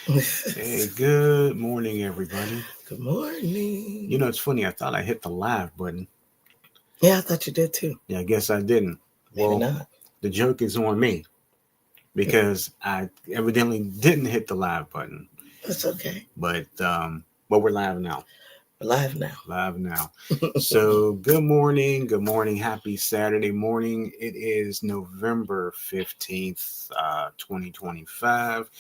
Hey, good morning, everybody. Good morning. It's funny. I thought I hit the live button. Yeah, I thought you did too. Yeah, I guess I didn't. Maybe Well, not. the joke is on me because I evidently didn't hit the live button. That's okay. But we're live now. We're live now. Live now. So, good morning. Good morning. Happy Saturday morning. It is November 15th, 2025.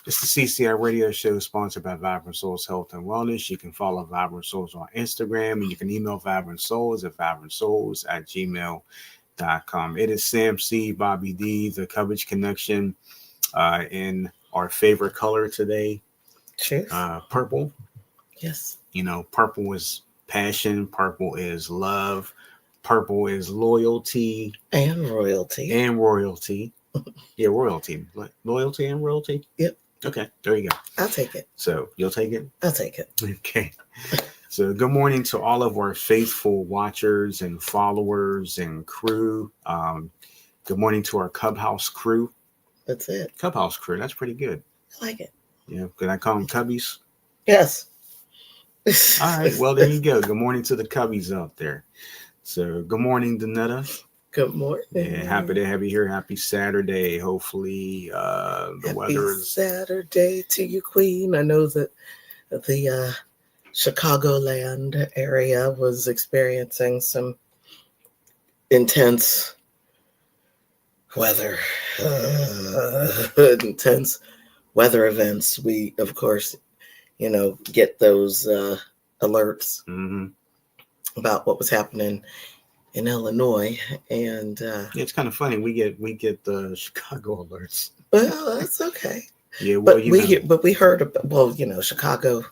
It's the CCI radio show sponsored by Vibrant Souls Health and Wellness. You can follow Vibrant Souls on Instagram and you can email Vibrant Souls at vibrantsouls@gmail.com. It is Sam C, Bobby D, the Coverage Connection in our favorite color today, Cheers. Purple. Yes. Purple is passion, purple is love, purple is loyalty And royalty. and royalty. Yeah, royalty. Loyalty and royalty? Yep. Okay, there you go. I'll take it. So you'll take it? I'll take it. Okay. So good morning to all of our faithful watchers and followers and crew. Good morning to our Clubhouse crew. That's it. Clubhouse crew, that's pretty good. I like it. Yeah, could I call them Cubbies? Yes. All right, well, there you go. Good morning to the Cubbies out there. So good morning, Danetta. Good morning. Yeah, happy to have you here. Happy Saturday. Hopefully the weather is... Saturday to you, Queen. I know that the Chicagoland area was experiencing some intense weather. Intense weather events. We, of course, get those alerts about what was happening in Illinois, and it's kind of funny. We get the Chicago alerts. Well, that's okay. Yeah, well, but we heard about, Chicago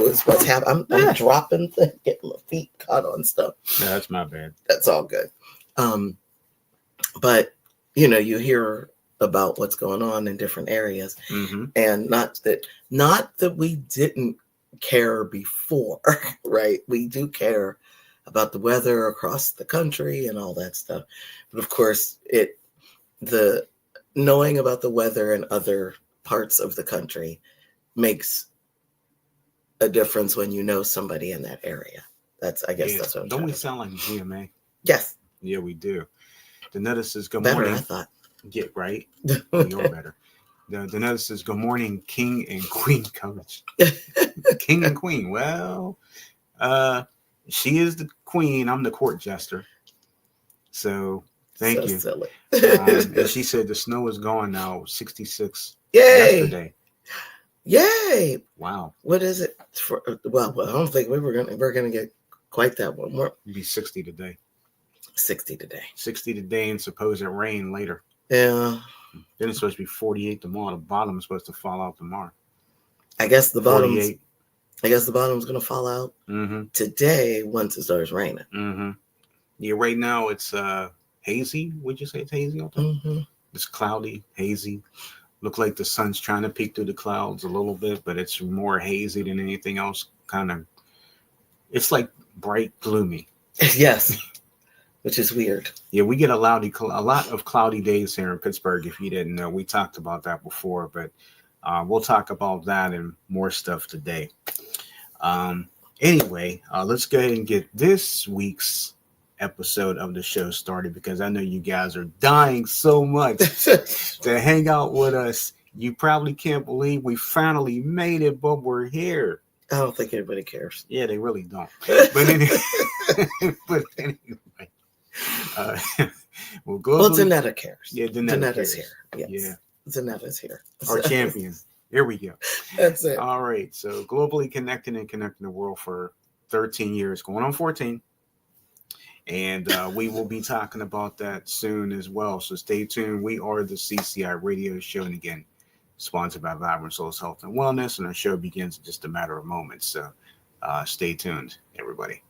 is what's happening. I'm dropping things, getting my feet caught on stuff. No, that's my bad. That's all good. But you hear about what's going on in different areas, and not that we didn't care before, right? We do care about the weather across the country and all that stuff. But of course, the knowing about the weather in other parts of the country makes a difference when you know somebody in that area. That's what I'm Don't we to sound like GMA? Yes. Yeah, we do. Danetta says, good better, morning. I thought. Yeah, right? You're better. Danetta says, good morning, King and Queen coverage. King and Queen. Well, she is the queen. I'm the court jester. So thank you. Silly. And she said the snow is gone now. 66 Yay! yesterday. Yay! Wow. What is it for? Well, I don't think we're gonna get quite that one. It'll be 60 today. 60 today. 60 today, and supposed rain later. Yeah. Then it's supposed to be 48 tomorrow. The bottom is supposed to fall out tomorrow. I guess the bottom. 48. I guess the bottom's gonna fall out today once it starts raining. Yeah, right now it's hazy. Would you say it's hazy out there? It's cloudy, hazy. Look like the sun's trying to peek through the clouds a little bit, but it's more hazy than anything else. It's like bright, gloomy. Yes, which is weird. Yeah, we get a lot of cloudy days here in Pittsburgh. If you didn't know, we talked about that before, but we'll talk about that and more stuff today. Anyway, let's go ahead and get this week's episode of the show started because I know you guys are dying so much to hang out with us. You probably can't believe we finally made it, but we're here. I don't think anybody cares. Yeah, they really don't. But anyway, well, Danetta cares. Yeah, Danetta's here. Yes. Yeah, Danetta's here. Our champion. Here we go. That's it. All right. So globally connecting the world for 13 years, going on 14. And we will be talking about that soon as well. So stay tuned. We are the CCI radio show. And again, sponsored by Vibrant Souls Health and Wellness. And our show begins in just a matter of moments. So stay tuned, everybody.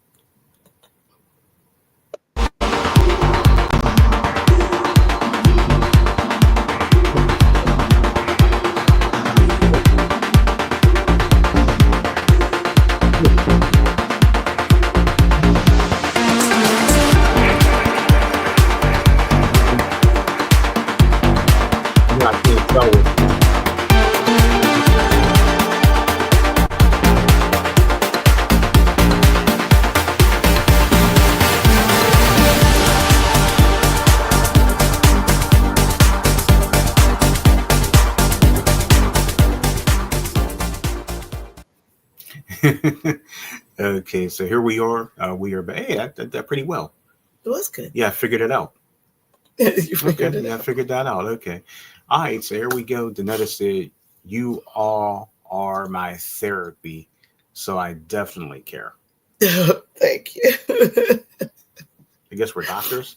Okay, so here we are. We are back. Hey, I did that pretty well. It was good. Yeah, I figured it out. You figured Okay, it yeah, I out. figured that out. Okay. All right, so here we go. Danetta said, "You all are my therapy, so I definitely care." Thank you. I guess we're doctors.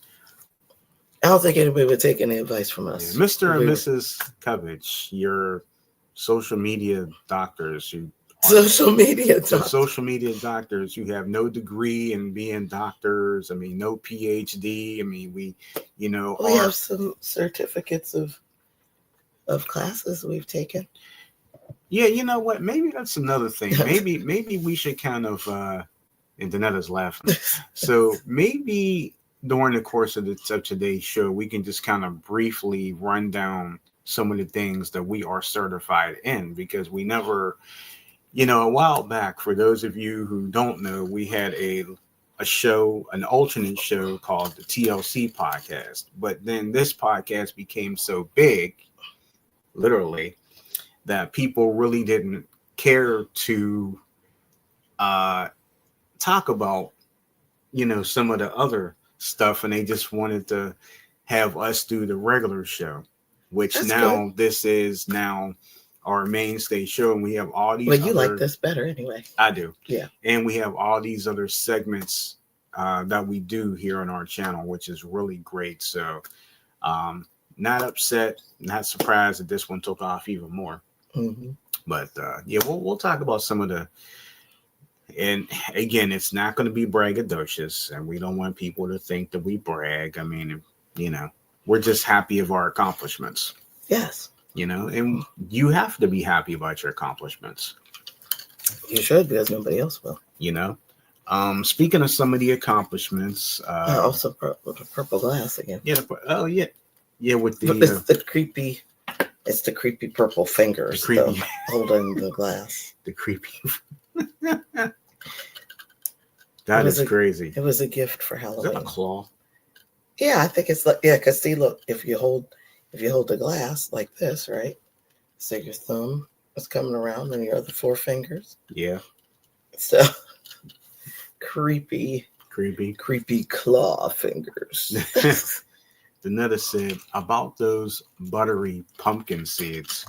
I don't think anybody would take any advice from Yeah, us. Mr. and Mrs. Covich, your social media doctors who aren't Social media so talk. social media doctors who have no degree in being doctors. I mean, no PhD. I mean, we We are have some certificates of classes we've taken. yeah. You know what? Maybe that's another thing. Maybe we should kind of and Danetta's laughing. So maybe during the course of today's show, we can just kind of briefly run down some of the things that we are certified in, because we never, a while back, for those of you who don't know, we had a show, an alternate show called the TLC podcast. But then this podcast became so big, literally, that people really didn't care to talk about some of the other stuff, and they just wanted to have us do the regular show, which That's now good. this is now our mainstay show, and we have all these Well, you like this better anyway. I do. Yeah. And we have all these other segments that we do here on our channel, which is really great. So not upset, not surprised that this one took off even more. Mm-hmm. But yeah, we'll talk about some of the. And again, it's not going to be braggadocious, and we don't want people to think that we brag. I mean, we're just happy of our accomplishments. Yes. And you have to be happy about your accomplishments. You should, because nobody else will. Speaking of some of the accomplishments, also the purple glass again. Yeah. With the it's the creepy purple fingers holding the glass. The creepy. That is crazy. It was a gift for Halloween. Is that a claw? Yeah, I think it's like, yeah, because see, look, if you hold the glass like this, right? So your thumb is coming around and your other four fingers. Yeah. So creepy claw fingers. Danetta said about those buttery pumpkin seeds.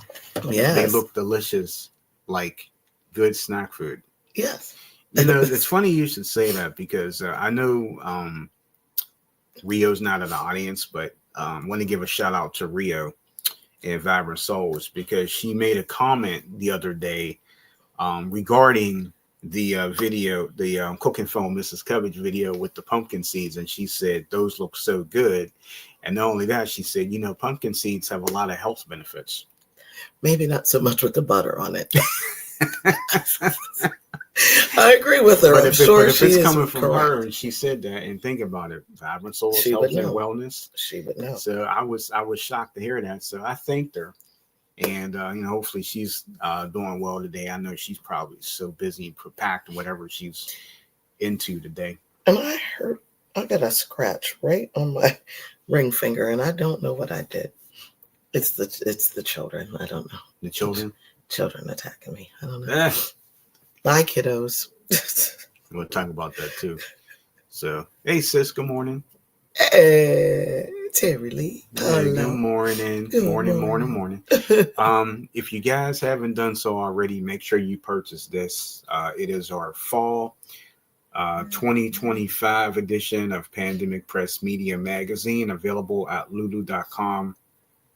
Yes. They look delicious, like good snack food. Yes. It's funny you should say that, because I know Rio's not in the audience, but I want to give a shout out to Rio and Vibrant Souls, because she made a comment the other day regarding the video, the Cooking Phone Mrs. Covich video with the pumpkin seeds, and she said those look so good. And not only that, she said, pumpkin seeds have a lot of health benefits. Maybe not so much with the butter on it. I agree with her. But I'm sure she is coming from correct. her, and she said that, and think about it, Vibrant Souls, health and wellness. She would know. So I was shocked to hear that. So I thanked her, and hopefully she's doing well today. I know she's probably so busy and packed and whatever she's into today. And I got a scratch right on my ring finger, and I don't know what I did. It's the children. I don't know. The children? Children attacking me. I don't know. Bye, kiddos. We'll talk about that too. So, hey, sis, good morning. Hey, Terry Lee. Hey, good morning. Morning. If you guys haven't done so already, make sure you purchase this. It is our fall 2025 edition of Pandemic Press Media Magazine, available at lulu.com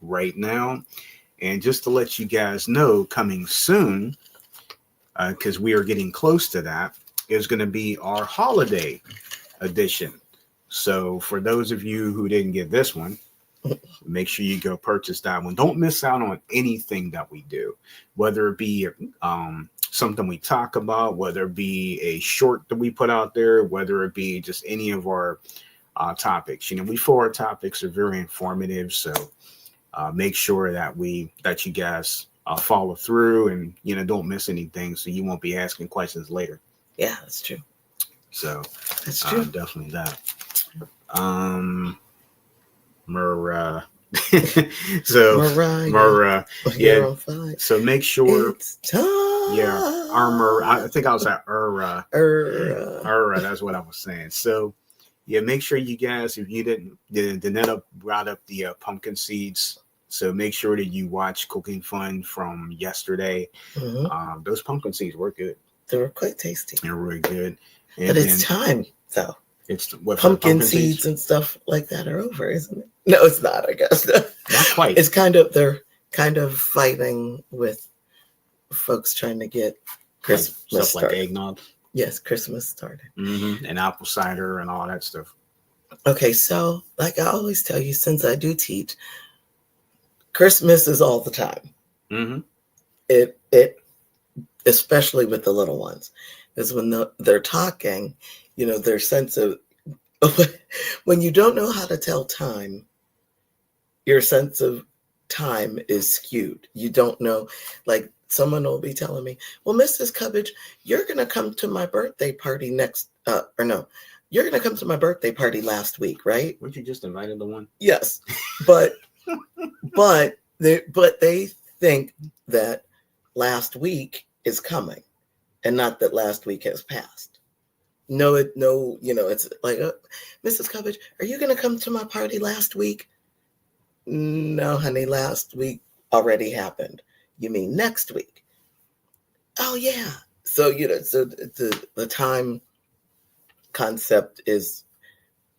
right now. And just to let you guys know, coming soon, because we are getting close to that, is going to be our holiday edition. So for those of you who didn't get this one, make sure you go purchase that one. Don't miss out on anything that we do, whether it be something we talk about, whether it be a short that we put out there, whether it be just any of our topics. We feel our topics are very informative, so make sure that you guys follow through and don't miss anything, so you won't be asking questions later. Yeah, that's true. So that's true. Definitely that. Yeah. So make sure it's time Yeah, armor. I think I was at that's what I was saying. So, yeah, make sure you guys, if you didn't, the Netta brought up the pumpkin seeds. So make sure that you watch Cooking Fun from yesterday. Those pumpkin seeds were good. They were quite tasty. They're really good. And but it's time, though. It's what pumpkin seeds and stuff like that are over, isn't it? No, it's not. I guess not quite. It's they're kind of fighting with folks trying to get Christmas stuff started. Like eggnog. Yes, Christmas started. And apple cider and all that stuff. Okay, so like I always tell you, since I do teach, Christmas is all the time. It especially with the little ones, is when they're talking, their sense of when you don't know how to tell time, your sense of time is skewed. You don't know, like someone will be telling me, well, Mrs. Cubbage, you're going to come to my birthday party you're going to come to my birthday party last week, right? Weren't you just invited to one? Yes. But they think that last week is coming and not that last week has passed. No, it's like, Mrs. Cubbage, are you going to come to my party last week? No, honey, last week already happened. You mean next week? Oh, yeah. So, so the time concept is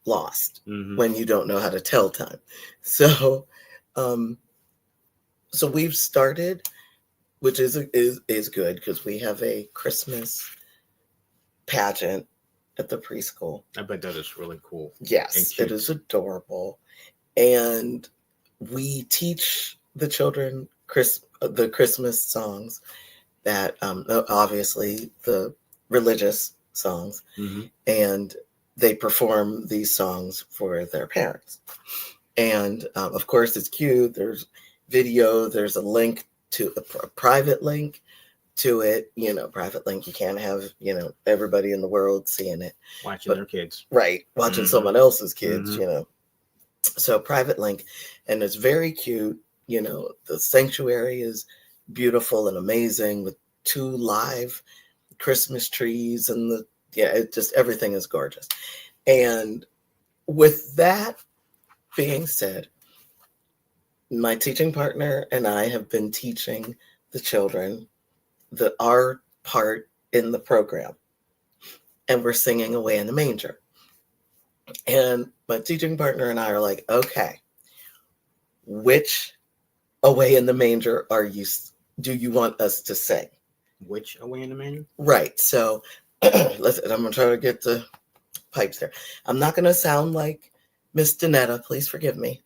lost when you don't know how to tell time. So, so we've started, which is good because we have a Christmas pageant at the preschool. I bet that is really cool. Yes, it is adorable. And we teach the children the Christmas songs that obviously the religious songs, and they perform these songs for their parents. And of course, it's cute. There's video. There's a link to a private link to it. Private link. You can't have everybody in the world seeing it, watching their kids, right? Watching someone else's kids. So private link, and it's very cute. The sanctuary is beautiful and amazing with 2 live Christmas trees, and everything is gorgeous. And with that being said, my teaching partner and I have been teaching the children our part in the program, and we're singing Away in the Manger. And my teaching partner and I are like, okay, which Away in the Manger do you want us to sing? Which Away in the Manger? Right. So listen, I'm going to try to get the pipes there. I'm not going to sound like Miss Danetta. Please forgive me.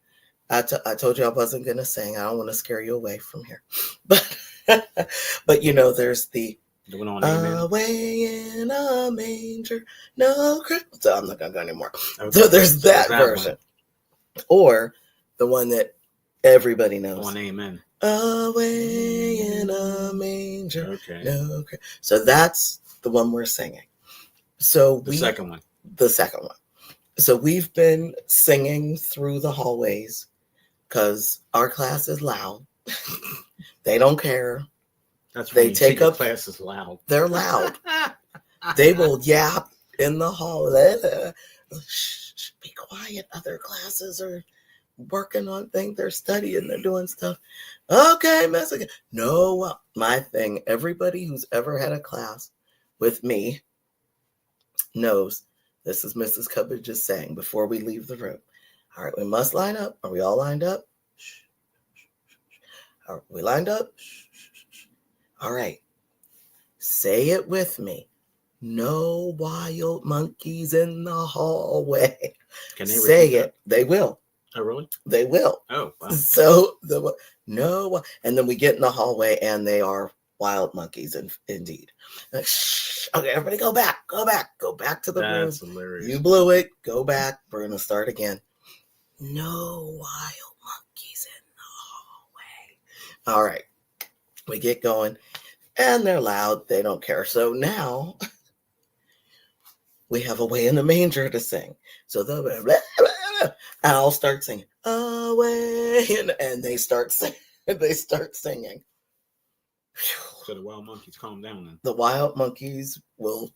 I told you I wasn't going to sing. I don't want to scare you away from here. But there's the Away in a Manger, no Christmas. So I'm not going to go anymore. Okay. So there's that version. One. Or the one that everybody knows. One Amen. Away in a Manger. Okay. No. So that's the one we're singing. So the second one. The second one. So we've been singing through the hallways because our class is loud. They don't care. That's they take up class is loud. They're loud. They will yap in the hall. Shh, be quiet. Other classes are working on things. They're studying. They're doing stuff. Okay, miss. No, my thing. Everybody who's ever had a class with me knows this is Mrs. Cubbage just saying before we leave the room. All right, we must line up. Are we all lined up? Are we lined up? All right. Say it with me. No wild monkeys in the hallway. Can they say it? That? They will. Oh, really? They will. Oh, wow. So and then we get in the hallway and they are wild monkeys, indeed. Shh. Okay, everybody go back to the room. That's hilarious. You blew it. Go back. We're gonna start again. No wild monkeys in the hallway. All right, we get going, and they're loud. They don't care. So now we have Away in the Manger to sing. So they'll be blah, blah, blah, and I'll start singing Away, and they start singing. So the wild monkeys calm down then. The wild monkeys will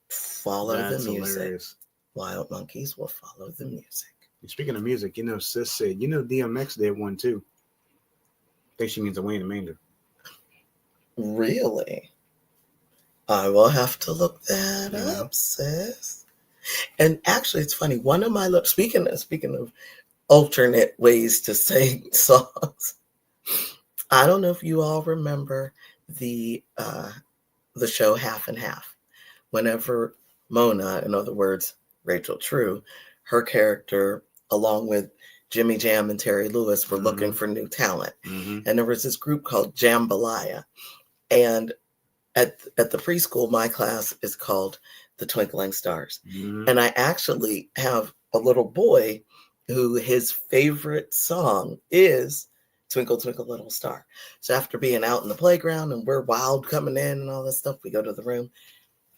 follow That's the music. hilarious. Wild monkeys will follow the music. Speaking of music, Sis said, DMX did one too. I think she means the Wayne and Mander. Really? I will have to look that up, sis. And actually, it's funny. One of my speaking of alternate ways to sing songs, I don't know if you all remember the show Half and Half. Whenever Mona, in other words, Rachel True, her character, along with Jimmy Jam and Terry Lewis, were looking for new talent. And there was this group called Jambalaya. And at the preschool, my class is called the Twinkling Stars. And I actually have a little boy who his favorite song is Twinkle, Twinkle, Little Star. So after being out in the playground and we're wild coming in and all this stuff, we go to the room.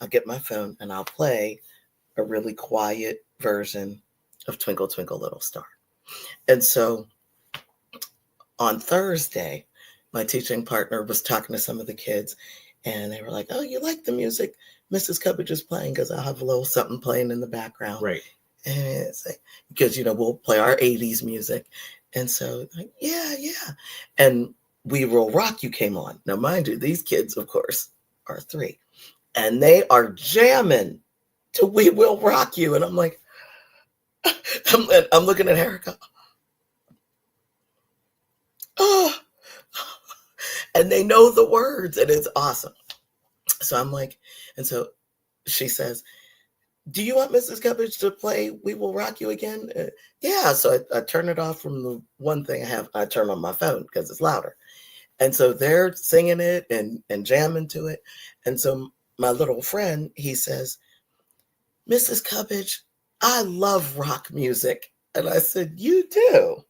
I'll get my phone and I'll play a really quiet version of Twinkle, Twinkle, Little Star. And so on Thursday, my teaching partner was talking to some of the kids and they were like, oh, you like the music Mrs. Cubbage is playing? Because I'll have a little something playing in the background. Right. And it's like, because, we'll play our 80s music. And so, like, yeah. And We Will Rock You came on. Now, mind you, these kids, of course, are 3. And they are jamming to We Will Rock You. And I'm like, I'm looking at Erica. Oh. And they know the words. And it's awesome. So I'm like, and so she says, do you want Mrs. Cubbage to play We Will Rock You again? Yeah. So I turn it off from the one thing I turn on my phone because it's louder. And so they're singing it and jamming to it. And so my little friend, he says, Mrs. Cubbage, I love rock music. And I said, you do?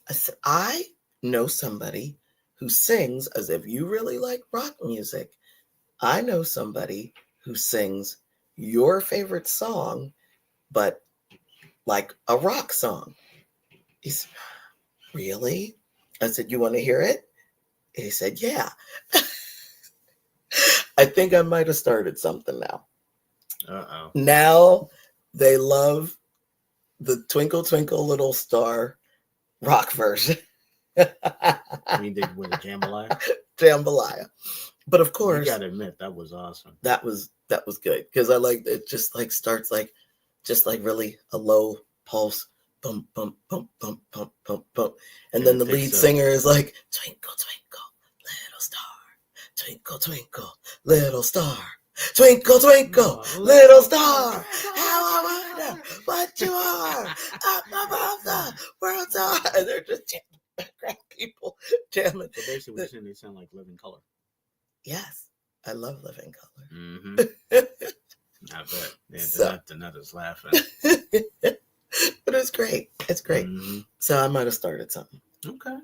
I said, I know somebody who sings as if you really like rock music. I know somebody who sings your favorite song, but like a rock song. He said, really? I said, you want to hear it? He said, yeah. I think I might have started something now. Uh-oh. Now they love the Twinkle, Twinkle, Little Star rock version. I mean, with the Jambalaya? Jambalaya. But of course, you gotta admit that was awesome. That was good because I like it. Just like starts just like really a low pulse, bump, bump, bump, bump, bump, bump, bump, and then the lead singer is like twinkle, twinkle, little star, twinkle, twinkle, little star, twinkle, twinkle, little star. How I wonder what you are up above the world star. And they're just jamming, people jamming. So basically, they sound like Living Color. Yes, I love Living Color. Mm-hmm. I bet. Yeah, the nut is laughing. But it's great. It's great. Mm-hmm. So I might have started something. Okay.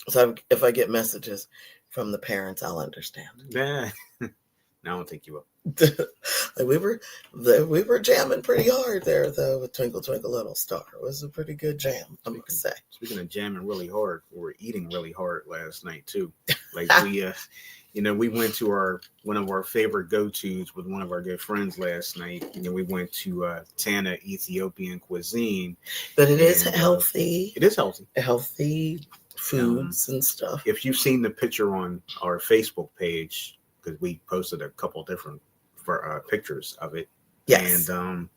So if I get messages from the parents, I'll understand. Yeah. No, I don't think you will. we were jamming pretty hard there, though, with Twinkle, Twinkle, Little Star. It was a pretty good jam, I must say. Speaking of jamming really hard, we were eating really hard last night, too. Like, we went to one of our favorite go-tos with one of our good friends last night. We went to Tana Ethiopian cuisine. But it is healthy. It is healthy. Healthy foods and stuff. If you've seen the picture on our Facebook page, because we posted a couple different pictures of it. Yes. And,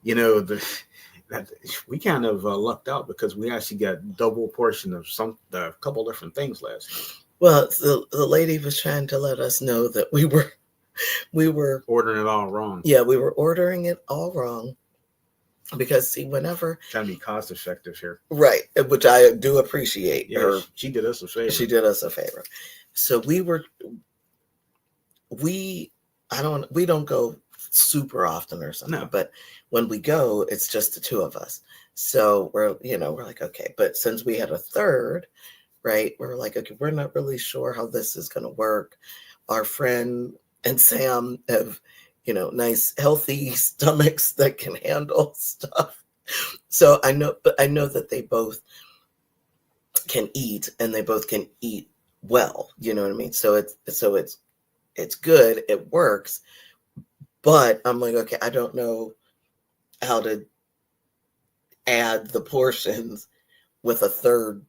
we kind of lucked out because we actually got double portion of a couple different things last night. Well, the lady was trying to let us know that we were ordering it all wrong. Yeah, we were ordering it all wrong because see, whenever trying to be cost effective here, right? Which I do appreciate. Yeah, she did us a favor. She did us a favor. So we don't go super often or something, but when we go, it's just the two of us. So we're like, okay, but since we had a third. Right. We're like, okay, we're not really sure how this is going to work. Our friend and Sam have, nice, healthy stomachs that can handle stuff. So I know that they both can eat and they both can eat well. You know what I mean? So it's good. It works. But I'm like, okay, I don't know how to add the portions with a third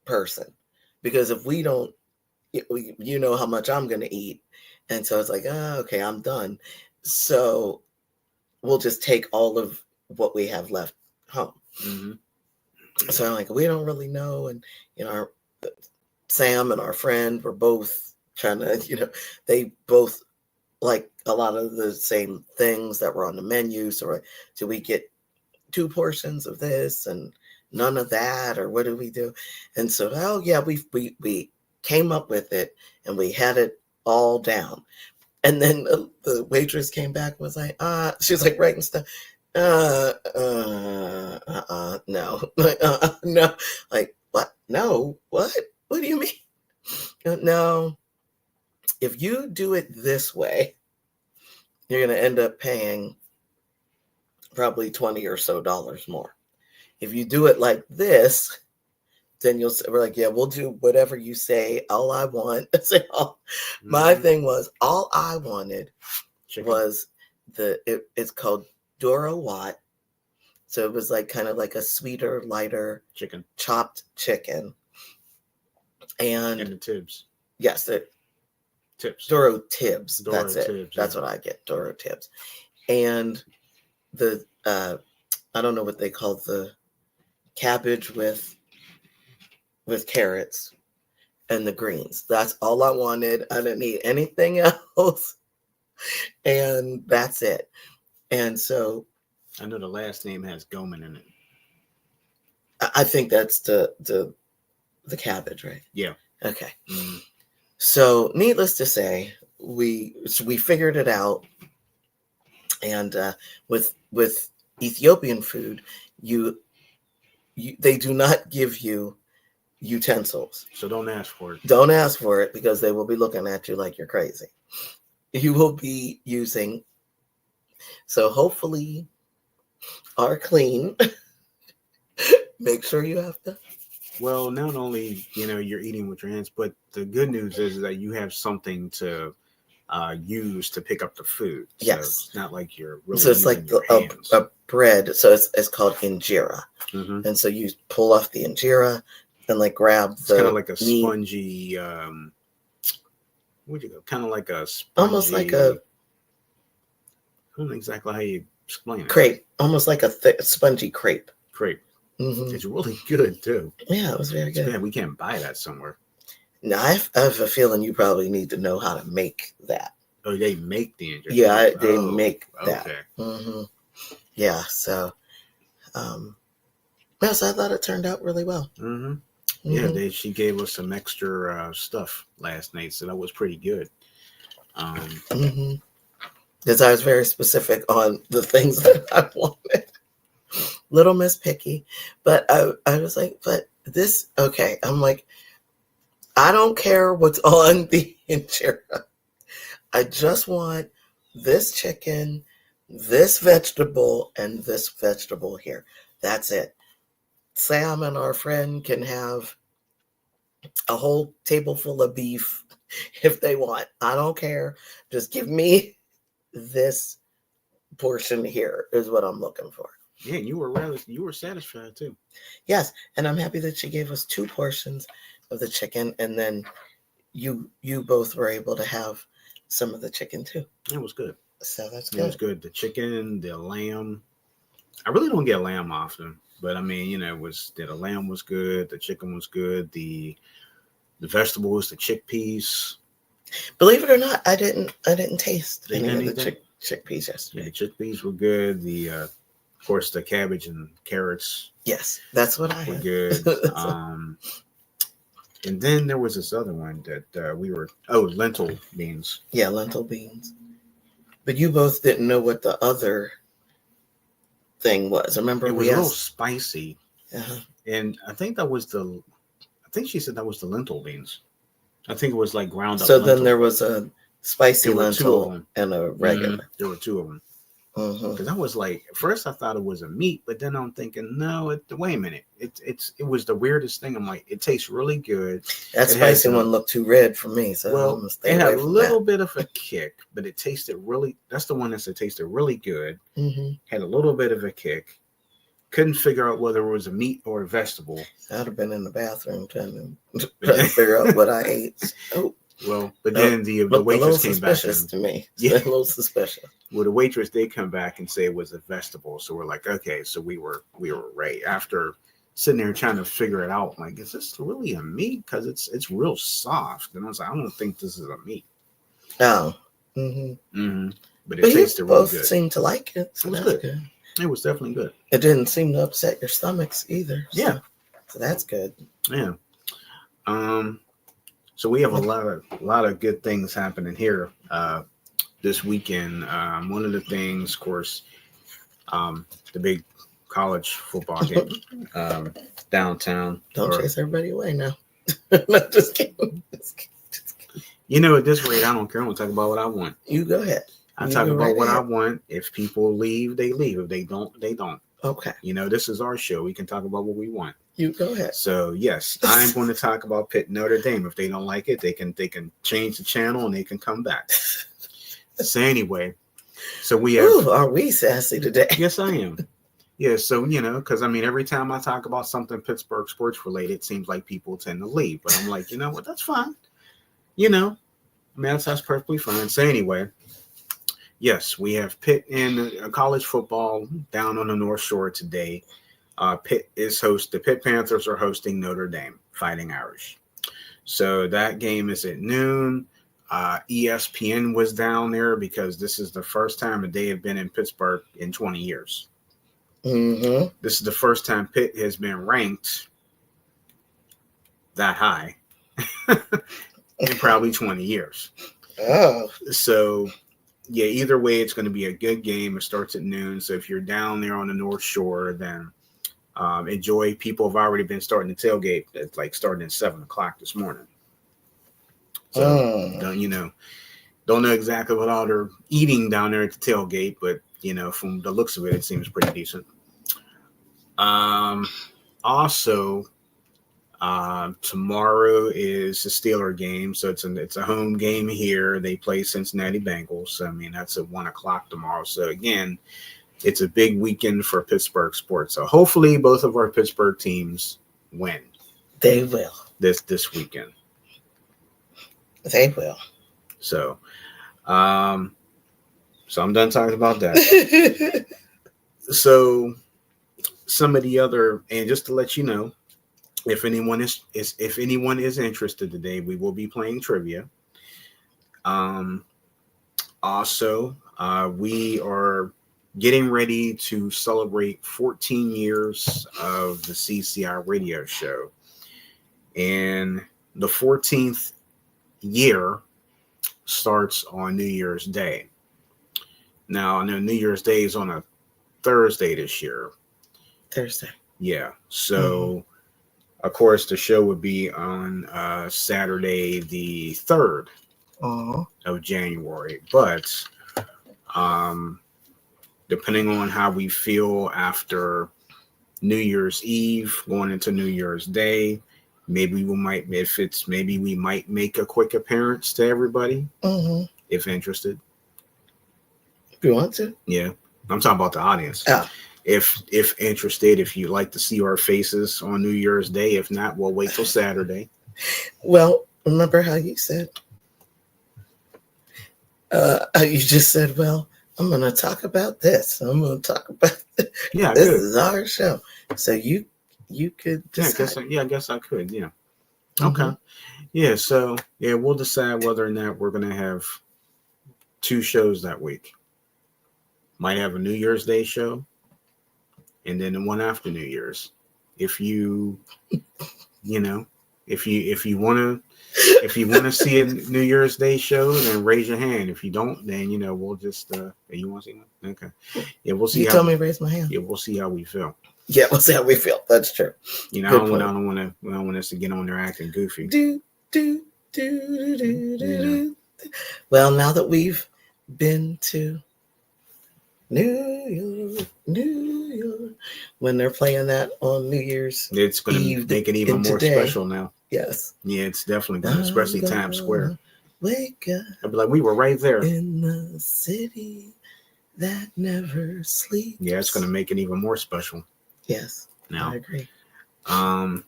person, because if we don't, you know how much I'm going to eat. And so it's like, okay, I'm done. So we'll just take all of what we have left home. Mm-hmm. So I'm like, we don't really know. And, Sam and our friend were both trying to, they both like a lot of the same things that were on the menu. So do we get 2 portions of this and none of that, or what do we do? And so, oh yeah, we came up with it and we had it all down. And then the waitress came back and was like, she was like writing stuff. No, no. Like, what? No, what? What do you mean? No, if you do it this way, you're going to end up paying probably $20 or so more. If you do it like this, then we're like, yeah, we'll do whatever you say. All I want, my thing was, all I wanted was it's called Doro Wat. So it was like kind of like a sweeter, lighter chicken, chopped chicken. And the tibs. Yes, the tips. Doro Tibs. That's it. Tibs, that's what I get. Doro Tibs. And the I don't know what they call the cabbage with carrots and the greens. That's all I wanted. I didn't need anything else. And that's it. And so I know the last name has Goman in it. I think that's the cabbage, right? Yeah. Okay. Mm-hmm. So needless to say, we figured it out. And with Ethiopian food, they do not give you utensils. So don't ask for it. Don't ask for it, because they will be looking at you like you're crazy. You will be using, so hopefully are clean. Make sure you have to. Well, not only, you're eating with your hands, but the good news is that you have something to use to pick up the food. Yes. So it's not like you're really so it's like a bread. So it's called injera. Mm-hmm. And so you pull off the injera and like grab the kind of like a meat. Spongy, where'd you go? Kind of like a spongy. Almost like a, I don't know exactly how you explain it. Crepe. Almost like a thick, spongy crepe. Crepe. Mm-hmm. It's really good too. Yeah, it was very good. Man, we can't buy that somewhere. Now, I have a feeling you probably need to know how to make that. Oh, they make the injera. Yeah, they make that. Okay. Mm-hmm. Yeah, so, so I thought it turned out really well. Mm-hmm. Yeah, she gave us some extra stuff last night, so that was pretty good. Because I was very specific on the things that I wanted. Little Miss Picky. But I was like, but this, okay. I'm like, I don't care what's on the injera. I just want this chicken, this vegetable, and this vegetable here. That's it. Sam and our friend can have a whole table full of beef if they want. I don't care. Just give me this portion here is what I'm looking for. Yeah, you were satisfied too. Yes, and I'm happy that she gave us 2 portions of the chicken, and then you both were able to have some of the chicken too. It was good. So that's good. It was good. The chicken, the lamb. I really don't get lamb often, but I mean, the lamb was good, the chicken was good, the vegetables, the chickpeas. Believe it or not, I didn't taste any of the chickpeas yesterday. Yeah, the chickpeas were good. The of course, the cabbage and carrots. Yes, that's what I were had. Good. And then there was this other one that lentil beans. Yeah, lentil beans. But you both didn't know what the other thing was. Remember, it was a little spicy, and I think she said that was the lentil beans. I think it was like ground up. So lentil. then there was a spicy lentil and a regular. There were 2 of them. Because I was like, at first I thought it was a meat, but then I'm thinking, no, wait a minute. It was the weirdest thing. I'm like, it tastes really good. That spicy one looked too red for me, so I'm gonna stay it away had a from little that. bit of a kick, but it tasted really. That's the one that tasted really good. Mm-hmm. Had a little bit of a kick. Couldn't figure out whether it was a meat or a vegetable. I'd have been in the bathroom trying to figure out what I ate. Oh. Well, but then the waitress came back. Suspicious to me. Yeah, a little suspicious. Well, the waitress did come back and say it was a vegetable, so we're like, okay, so we were right. After sitting there trying to figure it out, I'm like, is this really a meat? Because it's real soft, and I was like, I don't think this is a meat. Oh, mm-hmm. But it tasted really good. Both seemed to like it. So it was good. It was definitely good. It didn't seem to upset your stomachs either. So that's good. Yeah. So we have a lot of good things happening here this weekend. One of the things, of course, the big college football game downtown. Don't chase everybody away now. No, just kidding. You know, at this rate, I don't care. I'm gonna talk about what I want. You go ahead. I talk about what I want. If people leave, they leave. If they don't, they don't. Okay. You know, this is our show. We can talk about what we want. You go ahead. So yes, I'm going to talk about Pitt Notre Dame. If they don't like it, they can change the channel and they can come back. So anyway, so we have. Ooh, are we sassy today? Yes, I am. Yeah, so you know, because I mean, every time I talk about something Pittsburgh sports related, it seems like people tend to leave. But I'm like, you know what? That's fine. You know, I mean, that's perfectly fine. So anyway, yes, we have Pitt in college football down on the North Shore today. The Pitt Panthers are hosting Notre Dame, Fighting Irish. So that game is at noon. ESPN was down there because this is the first time that they have been in Pittsburgh in 20 years. Mm-hmm. This is the first time Pitt has been ranked that high in probably 20 years. Oh. So, yeah, either way, it's going to be a good game. It starts at noon. So if you're down there on the North Shore, then enjoy. People have already been starting to tailgate. It's like starting at 7 o'clock this morning. So don't know exactly what all they're eating down there at the tailgate, but you know, from the looks of it, it seems pretty decent. Also, tomorrow is the Steeler game, so it's a home game here. They play Cincinnati Bengals. I mean, that's at 1 o'clock tomorrow. So again, it's a big weekend for Pittsburgh sports. So hopefully both of our Pittsburgh teams win. They will. This weekend. They will. So I'm done talking about that. So some of the other, and just to let you know, if anyone is interested today, we will be playing trivia. Also, we are getting ready to celebrate 14 years of the CCI radio show. And the 14th year starts on New Year's Day. Now, I know New Year's Day is on a Thursday this year. Thursday. Yeah. So, of course, the show would be on Saturday the 3rd of January. But depending on how we feel after New Year's Eve, going into New Year's Day, maybe we might make a quick appearance to everybody if interested. If you want to. Yeah. I'm talking about the audience. Oh. If interested, if you'd like to see our faces on New Year's Day. If not, we'll wait till Saturday. Well, remember how you said, you just said, well, I'm going to talk about this. I'm going to talk about this. Yeah, this good. is our show. So you could decide. I guess I could. Yeah. Okay. Yeah. So yeah, we'll decide whether or not we're going to have 2 shows that week. Might have a New Year's Day show, and then the one after New Year's. If you want to see a New Year's Day show, then raise your hand. If you don't, then we'll just you want to see one? Okay. Yeah, we'll see. You told me to raise my hand. Yeah, we'll see how we feel. Yeah, we'll see how we feel. That's true. I don't want us to get on there acting goofy. Well, now that we've been to New York, New York. When they're playing that on New Year's It's going to Eve make it even more today. special now. Yes. Yeah, it's definitely going to, especially Times Square. Wake up. I'd be like, we were right there. In the city that never sleeps. Yeah, it's going to make it even more special. Yes. Now, I agree. Want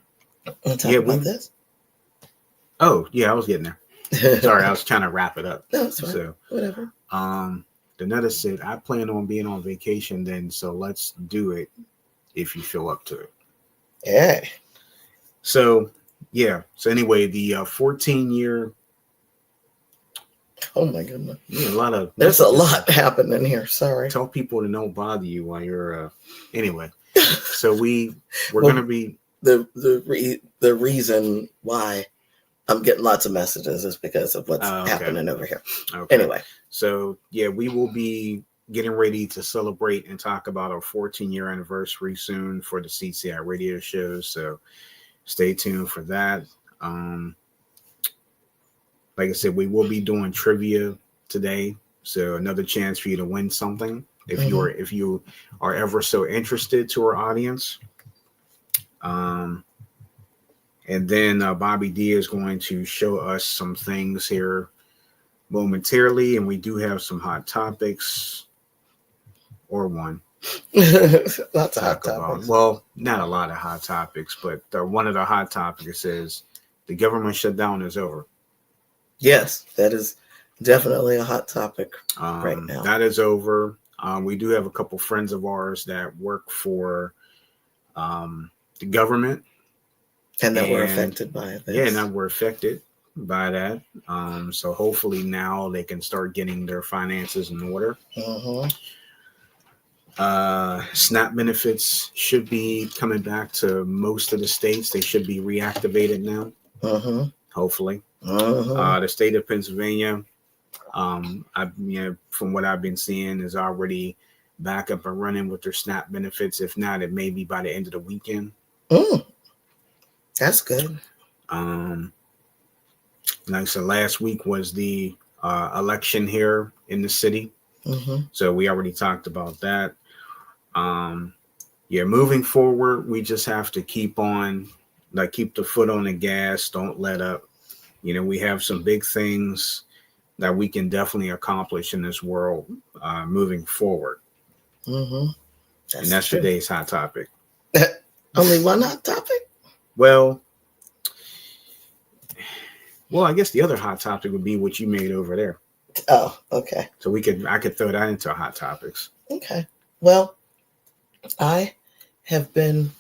to talk about this? Oh, yeah, I was getting there. Sorry, I was trying to wrap it up. No, it's fine. So, whatever. Danetta said, I plan on being on vacation then, so let's do it if you feel up to it. Yeah. So, yeah. So anyway, the 14-year. Oh my goodness. Yeah, there's a lot happening here. Sorry. Tell people to don't bother you while you're anyway. So we're going to be the reason why I'm getting lots of messages is because of what's happening over here. Okay. Anyway. So yeah, we will be getting ready to celebrate and talk about our 14-year anniversary soon for the CCI radio shows. So stay tuned for that. Like I said, we will be doing trivia today. So another chance for you to win something if you are ever so interested to our audience. And then Bobby D is going to show us some things here momentarily, and we do have some hot topics, or one. Lots of hot topics. Well, not a lot of hot topics, but one of the hot topics is the government shutdown is over. Yes, that is definitely a hot topic right now. That is over. We do have a couple friends of ours that work for the government. And that were affected by this. Yeah, and that were affected by that. So hopefully now they can start getting their finances in order. SNAP benefits should be coming back to most of the states. They should be reactivated now. Hopefully. The state of Pennsylvania, from what I've been seeing, is already back up and running with their SNAP benefits. If not, it may be by the end of the weekend. That's good. Like I said, last week was the election here in the city. So we already talked about that. Moving forward, we just have to keep the foot on the gas. Don't let up. We have some big things that we can definitely accomplish in this world moving forward. That's today's hot topic. Only one hot topic? Well, I guess the other hot topic would be what you made over there. Oh, okay. So I could throw that into hot topics. Okay. Well, I have been,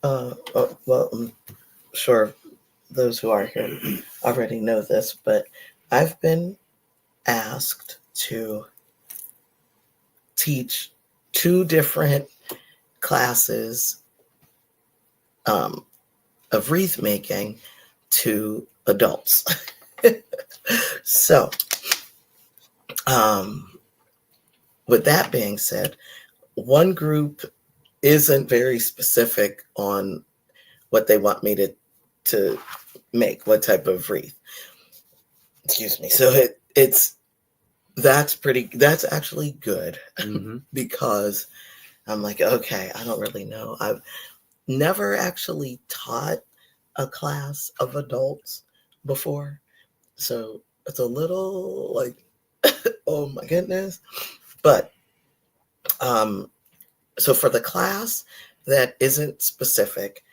I'm sure those who are here already know this, but I've been asked to teach 2 different classes of wreath making to adults. So, with that being said, one group isn't very specific on what they want me to make, what type of wreath. Excuse me. So that's actually good because I'm like, okay, I don't really know. I've never actually taught a class of adults before. So it's a little like, oh my goodness. But so for the class that isn't specific,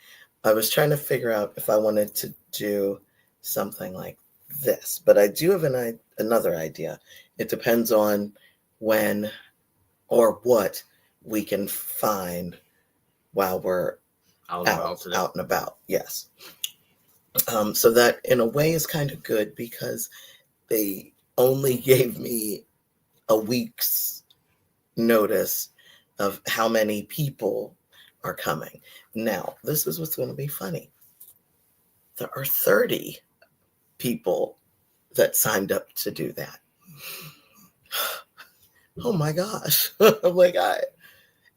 I was trying to figure out if I wanted to do something like this. But I do have another idea. It depends on when or what we can find while we're out and about. Yes. So that in a way is kind of good because they only gave me a week's notice of how many people are coming. Now, this is what's going to be funny. There are 30 people that signed up to do that. Oh my gosh. I'm like,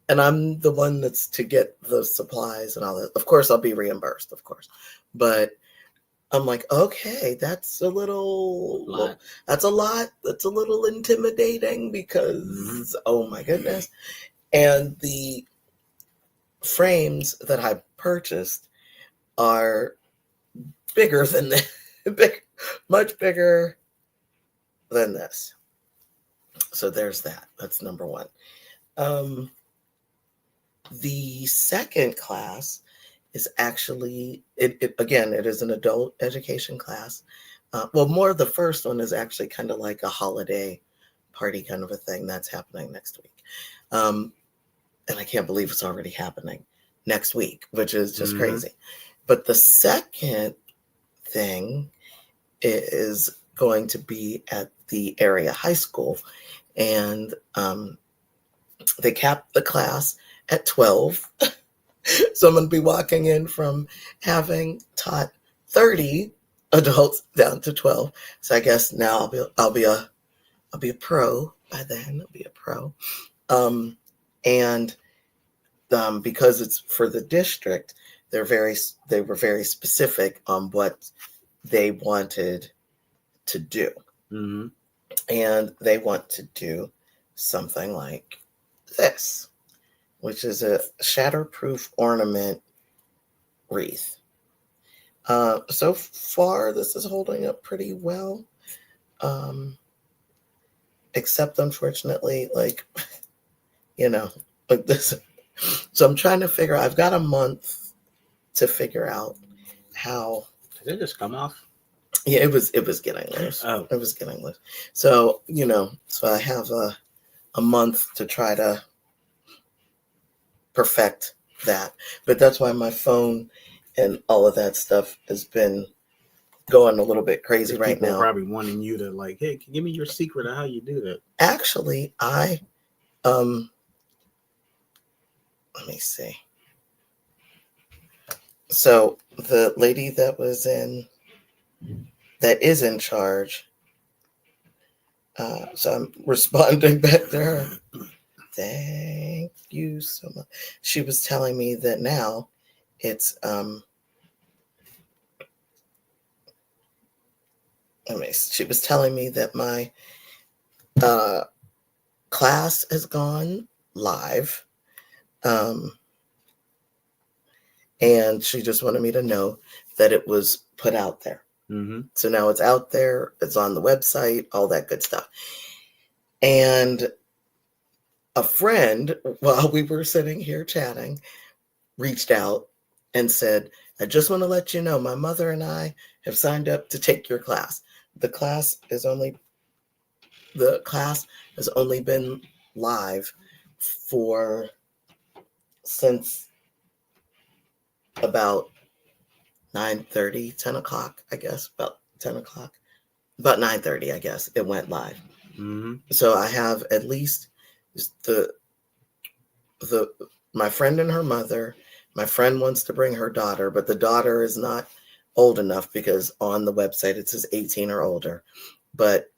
and I'm the one that's to get the supplies and all that. Of course, I'll be reimbursed, of course. But I'm like, okay, that's a little, Lot. that's a lot. That's a little intimidating because, oh my goodness. And the frames that I purchased are bigger than this, much bigger than this. So there's that. That's number one. The second class is actually, it again, it is an adult education class. Well, more of the first one is actually kind of like a holiday party kind of a thing that's happening next week. And I can't believe it's already happening next week, which is just crazy. But the second thing is going to be at the area high school, and they capped the class at 12. So I'm going to be walking in from having taught 30 adults down to 12. So I guess now I'll be a pro by then. I'll be a pro. And because it's for the district, they were very specific on what they wanted to do. Mm-hmm. And they want to do something like this, which is a shatterproof ornament wreath. So far, this is holding up pretty well. Except, unfortunately, like this. So I'm trying to figure out, I've got a month to figure out how. Did it just come off? Yeah, it was getting loose. Oh. It was getting loose. So, so I have a month to try to perfect that. But that's why my phone and all of that stuff has been going a little bit crazy right people now. Probably wanting you to like, hey, give me your secret of how you do that. Actually, I let me see. So the lady that is in charge, so I'm responding back to her. Thank you so much. She was telling me that now it's she was telling me that my class has gone live. And she just wanted me to know that it was put out there. Mm-hmm. So now it's out there. It's on the website, all that good stuff. And a friend, while we were sitting here chatting, reached out and said, I just want to let you know, my mother and I have signed up to take your class. The class has only been live since about 9:30, 10 o'clock, I guess, about 10 o'clock, about 9:30, I guess, it went live. Mm-hmm. So I have at least my friend and her mother. My friend wants to bring her daughter, but the daughter is not old enough because on the website it says 18 or older. But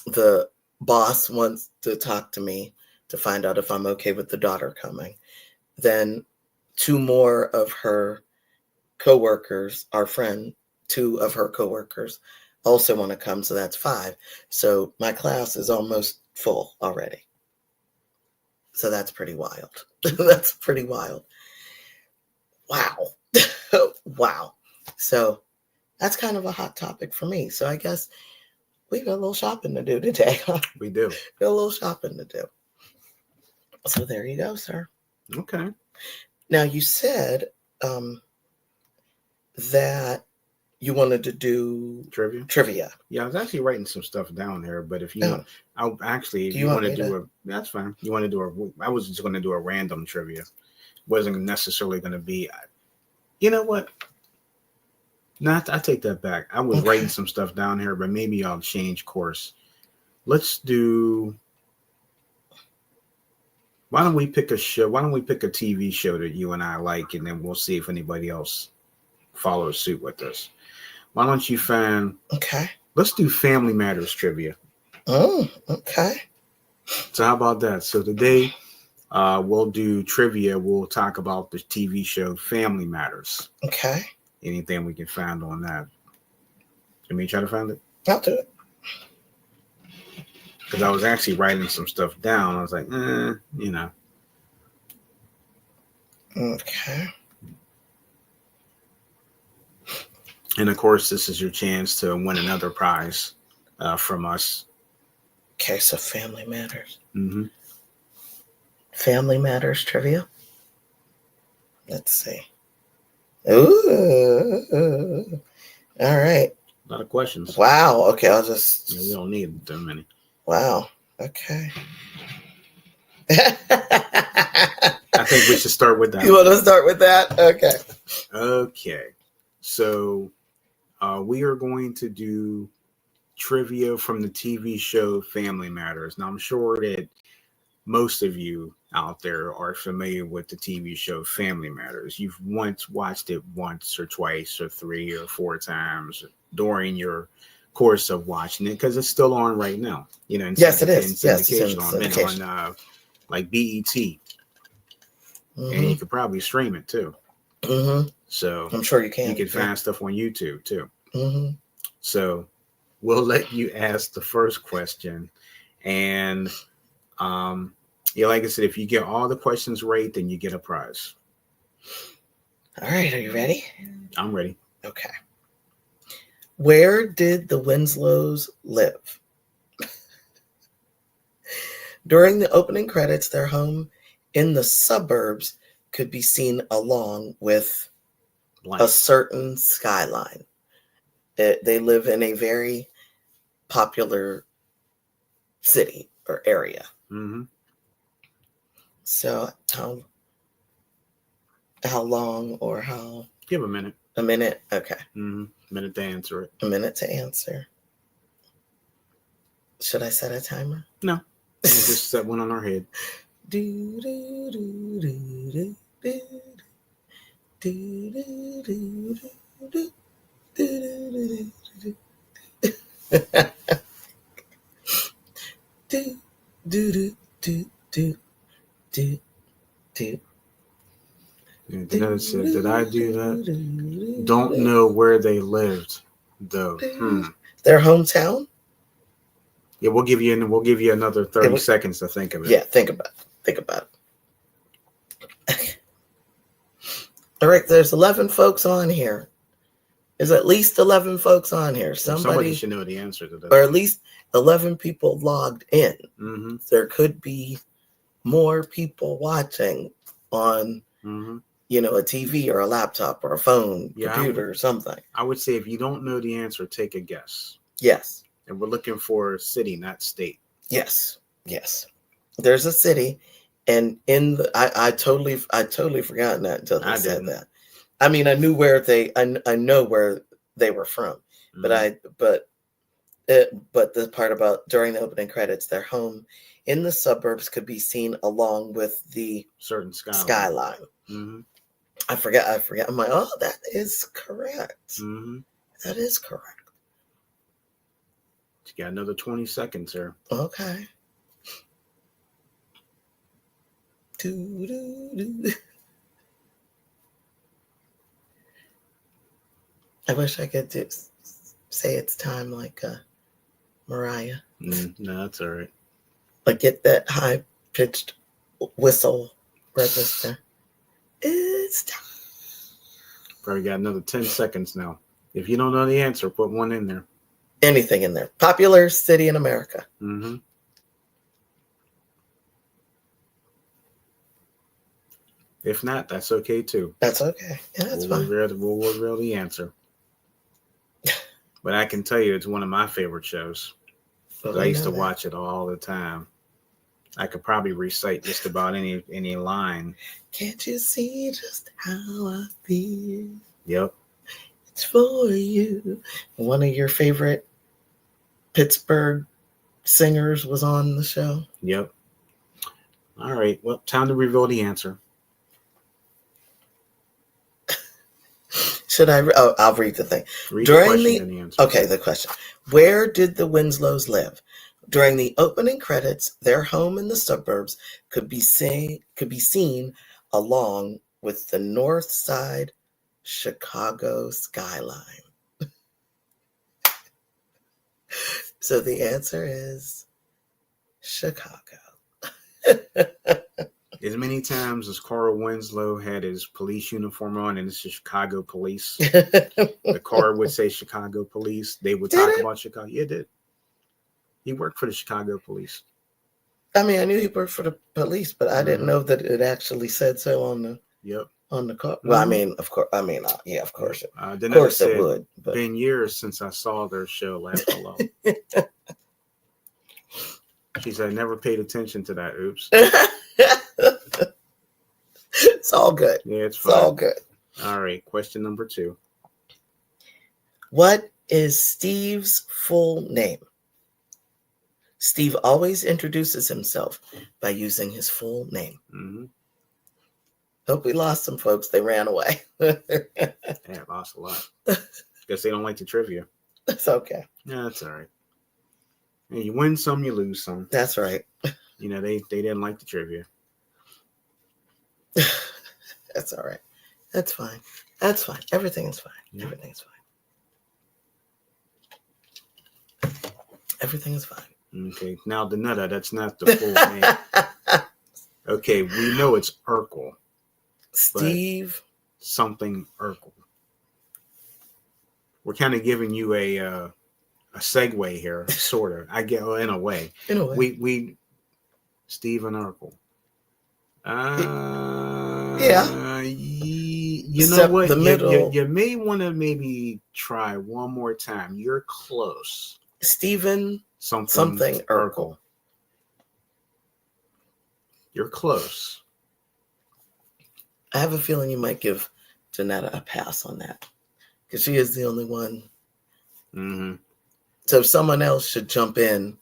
the boss wants to talk to me to find out if I'm okay with the daughter coming. Then two more of her coworkers, two of her coworkers also want to come, so that's 5. So my class is almost full already. So that's pretty wild. That's pretty wild. Wow. Wow. So that's kind of a hot topic for me. So I guess we got a little shopping to do today. We do. Got a little shopping to do. So there you go, sir. Okay. Now you said that you wanted to do trivia. Yeah, I was actually writing some stuff down there, but if you, I'll actually, if you want to do that's fine. You want to do I was just going to do a random trivia. Wasn't necessarily going to be, you know what? I take that back. I was writing some stuff down here, but maybe I'll change course. Let's do. Why don't we pick a show? Why don't we pick a TV show that you and I like, and then we'll see if anybody else follows suit with us. Why don't you find? Okay. Let's do Family Matters trivia. Oh, okay. So how about that? So today, we'll do trivia. We'll talk about the TV show Family Matters. Okay. Anything we can find on that. Let me try to find it. I'll do it. Because I was actually writing some stuff down. I was like, you know. Okay. And of course, this is your chance to win another prize from us. Okay, so Family Matters. Mm-hmm. Family Matters trivia. Let's see. Ooh. All right. A lot of questions. Wow. Okay, I'll just. You don't need that many. Wow. Okay. I think we should start with that. You want to start with that? Okay. Okay. So we are going to do trivia from the TV show Family Matters. Now, I'm sure that most of you out there are familiar with the TV show Family Matters. You've once watched it once or twice or 3 or 4 times during your course of watching it because it's still on right now. You know, yes, it is. Yes, it's in syndication. On like BET, mm-hmm. and you could probably stream it too. Mm-hmm. So I'm sure you can. You can find stuff on YouTube too. Mm-hmm. So we'll let you ask the first question, and yeah, like I said, if you get all the questions right, then you get a prize. All right, are you ready? I'm ready. Okay. Where did the Winslows live? During the opening credits, their home in the suburbs could be seen along with a certain skyline. They live in a very popular city or area. Mm-hmm. So how long or how? Give a minute. A minute? Okay. Mm-hmm. A minute to answer it. A minute to answer. Should I set a timer? No. We'll just set one on our head. Do, do, do, do, do, do, do, do, do, do, do, do, do, do, do, do. Did I do that? Don't know where they lived, though. Their hometown? Yeah, we'll give you another 30 seconds to think of it. Yeah, think about it. All right, there's 11 folks on here. There's at least 11 folks on here. Somebody should know the answer to that. Or at least 11 people logged in. Mm-hmm. There could be more people watching on, you know, a TV or a laptop or a phone, computer or something. I would say if you don't know the answer, take a guess. Yes. And we're looking for city, not state. Yes. There's a city, and in the I totally forgotten that until they said that. I mean, I knew where I know where they were from, but the part about during the opening credits, their home in the suburbs could be seen along with the certain skyline. Mm-hmm. I forget. I'm like, oh, that is correct. Mm-hmm. That is correct. You got another 20 seconds here. Okay. I wish I could say it's time like Mariah. No, that's all right. Like get that high-pitched whistle register. It's time. Probably got another 10 seconds now. If you don't know the answer, put one in there. Anything in there. Popular city in America. Mm-hmm. If not, that's okay too. That's okay. Yeah, that's fine. We'll reveal the answer. But I can tell you it's one of my favorite shows. I used to watch it all the time. I could probably recite just about any line. Can't you see just how I feel? Yep. It's for you. One of your favorite Pittsburgh singers was on the show. Yep. All right. Well, time to reveal the answer. Should I? Oh, I'll read the thing. Read the question and the answer. Okay, the question. Where did the Winslows live? During the opening credits, their home in the suburbs could be seen along with the North Side Chicago skyline. So the answer is Chicago. As many times as Carl Winslow had his police uniform on and it's the Chicago police, Did the car would say Chicago police. They would talk about Chicago. Yeah, it did. He worked for the Chicago police. I mean, I knew he worked for the police, but I didn't know that it actually said so on the on the car. Well, I mean, of course. I mean, yeah, of course. Of course it would. But been years since I saw their show. Laugh Below. She said, I never paid attention to that. Oops. It's all good. Yeah, it's fine. It's all good. All right. Question number 2. What is Steve's full name? Steve always introduces himself by using his full name. Mm-hmm. Hope we lost some folks. They ran away. Yeah, lost a lot. Guess they don't like the trivia. That's okay. Yeah, that's all right. And you win some, you lose some. That's right. You know, they didn't like the trivia. That's all right. That's fine. That's fine. Everything is fine. Yeah. Everything is fine. Everything is fine. Okay. Now, the Nutter, that's not the full name. Okay, we know it's Urkel. Steve. Something Urkel. We're kind of giving you a segue here, sort of. I get in a way. In a way. We Stephen Urkel. Yeah. You know what? You may want to maybe try one more time. You're close. Stephen something Urkel. You're close. I have a feeling you might give Janetta a pass on that because she is the only one. Mm-hmm. So if someone else should jump in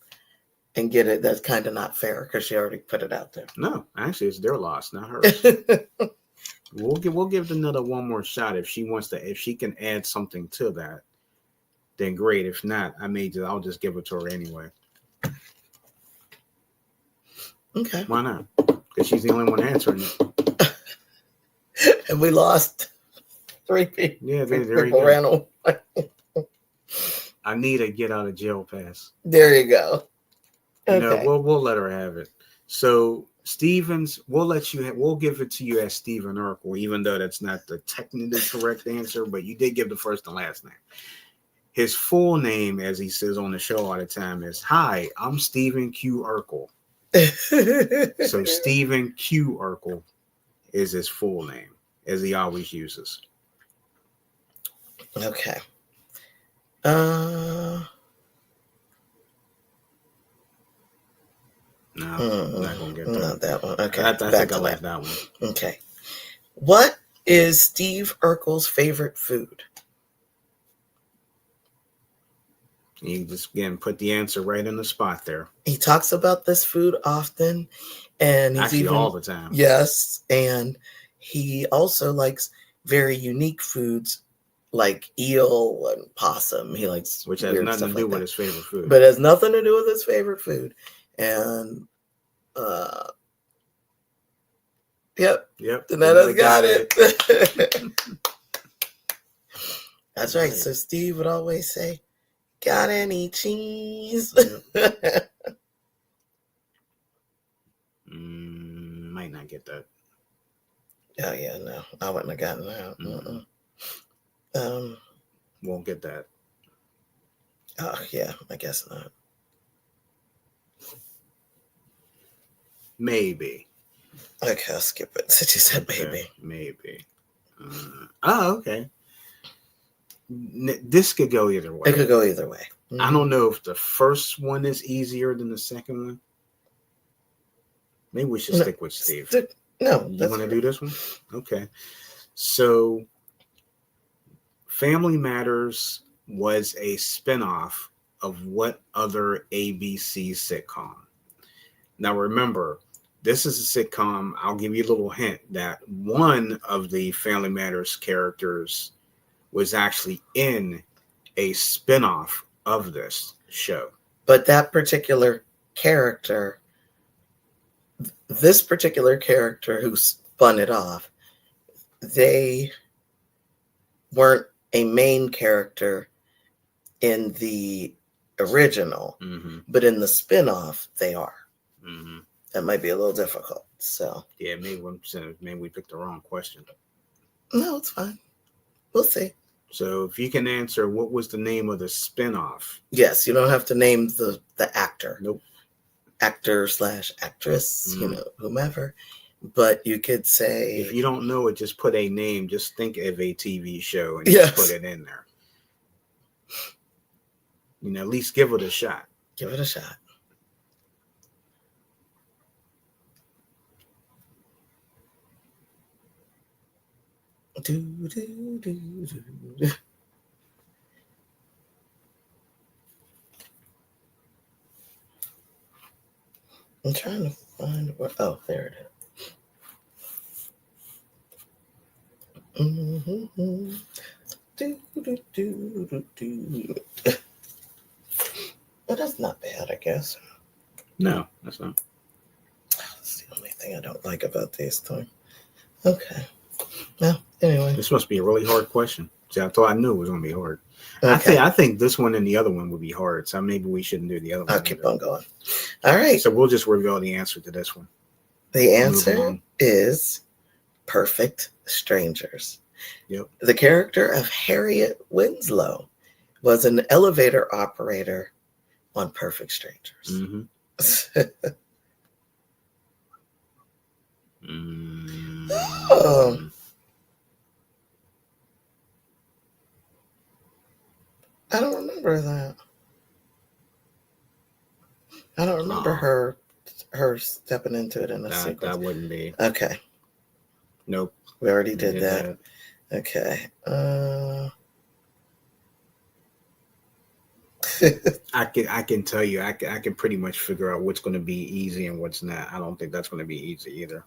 and get it, that's kind of not fair because she already put it out there. No, actually, it's their loss, not hers. We'll give Janetta one more shot if she wants to. If she can add something to that, then great. If not, I'll just give it to her anyway. Okay. Why not? Because she's the only one answering it. And we lost 3 people. Yeah, there you people go. Ran away. I need a get out of jail pass. There you go. Okay. We'll let her have it. So Stevens, we'll give it to you as Stephen Urkel, even though that's not the technically correct answer, but you did give the first and last name. His full name, as he says on the show all the time, is Hi, I'm Stephen Q. Urkel. So Stephen Q. Urkel is his full name, as he always uses. Okay. No, I'm not gonna get that. Not that one. Okay. I think I like that one. Okay. What is Steve Urkel's favorite food? You just again put the answer right in the spot there. He talks about this food often, and he's actually all the time. Yes, and he also likes very unique foods like eel and possum. He likes which has nothing to do with his favorite food. But it has nothing to do with his favorite food. And yep. Danetta's got it. That's right. So Steve would always say, "Got any cheese?" Yep. Might not get that. Oh yeah, no, I wouldn't have gotten that. Won't get that. Oh yeah, I guess not. Maybe. Okay, I'll skip it since you said maybe. Maybe. Okay. This could go either way. It could go either way. Mm-hmm. I don't know if the first one is easier than the second one. Maybe we should stick with Steve. No. You want to do this one? Okay. So, Family Matters was a spinoff of what other ABC sitcom? Now, remember, this is a sitcom. I'll give you a little hint that one of the Family Matters characters was actually in a spinoff of this show. But that particular character, this particular character who spun it off, they weren't a main character in the original, but in the spinoff, they are. That might be a little difficult. So yeah, maybe we picked the wrong question. No, it's fine. We'll see. So if you can answer, what was the name of the spinoff? Yes, you don't have to name the actor. Nope. Actor/actress, whomever. But you could say, if you don't know it, just put a name. Just think of a TV show and just put it in there. At least give it a shot. Give it a shot. I'm trying to find what. Oh, there it is. But that's not bad, I guess. No, that's not. That's the only thing I don't like about these things. Okay. Well, anyway. This must be a really hard question. See, I thought I knew it was going to be hard. Okay. I think this one and the other one would be hard, so maybe we shouldn't do the other one. I'll keep on going. All right. So we'll just reveal the answer to this one. The answer is Perfect Strangers. Yep. The character of Harriet Winslow was an elevator operator on Perfect Strangers. I don't remember that. I don't remember her stepping into it in a sequence. That wouldn't be. Okay. Nope. We already did that. Okay. I can tell you, I can pretty much figure out what's going to be easy and what's not. I don't think that's going to be easy either.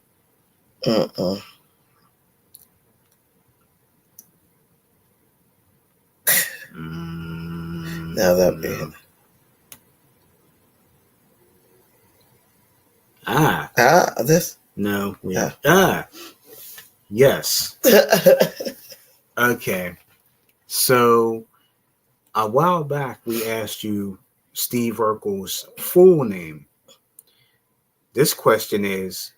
Now that'd be it. This? No. Yeah. Yes. Okay. So a while back, we asked you Steve Urkel's full name. This question is,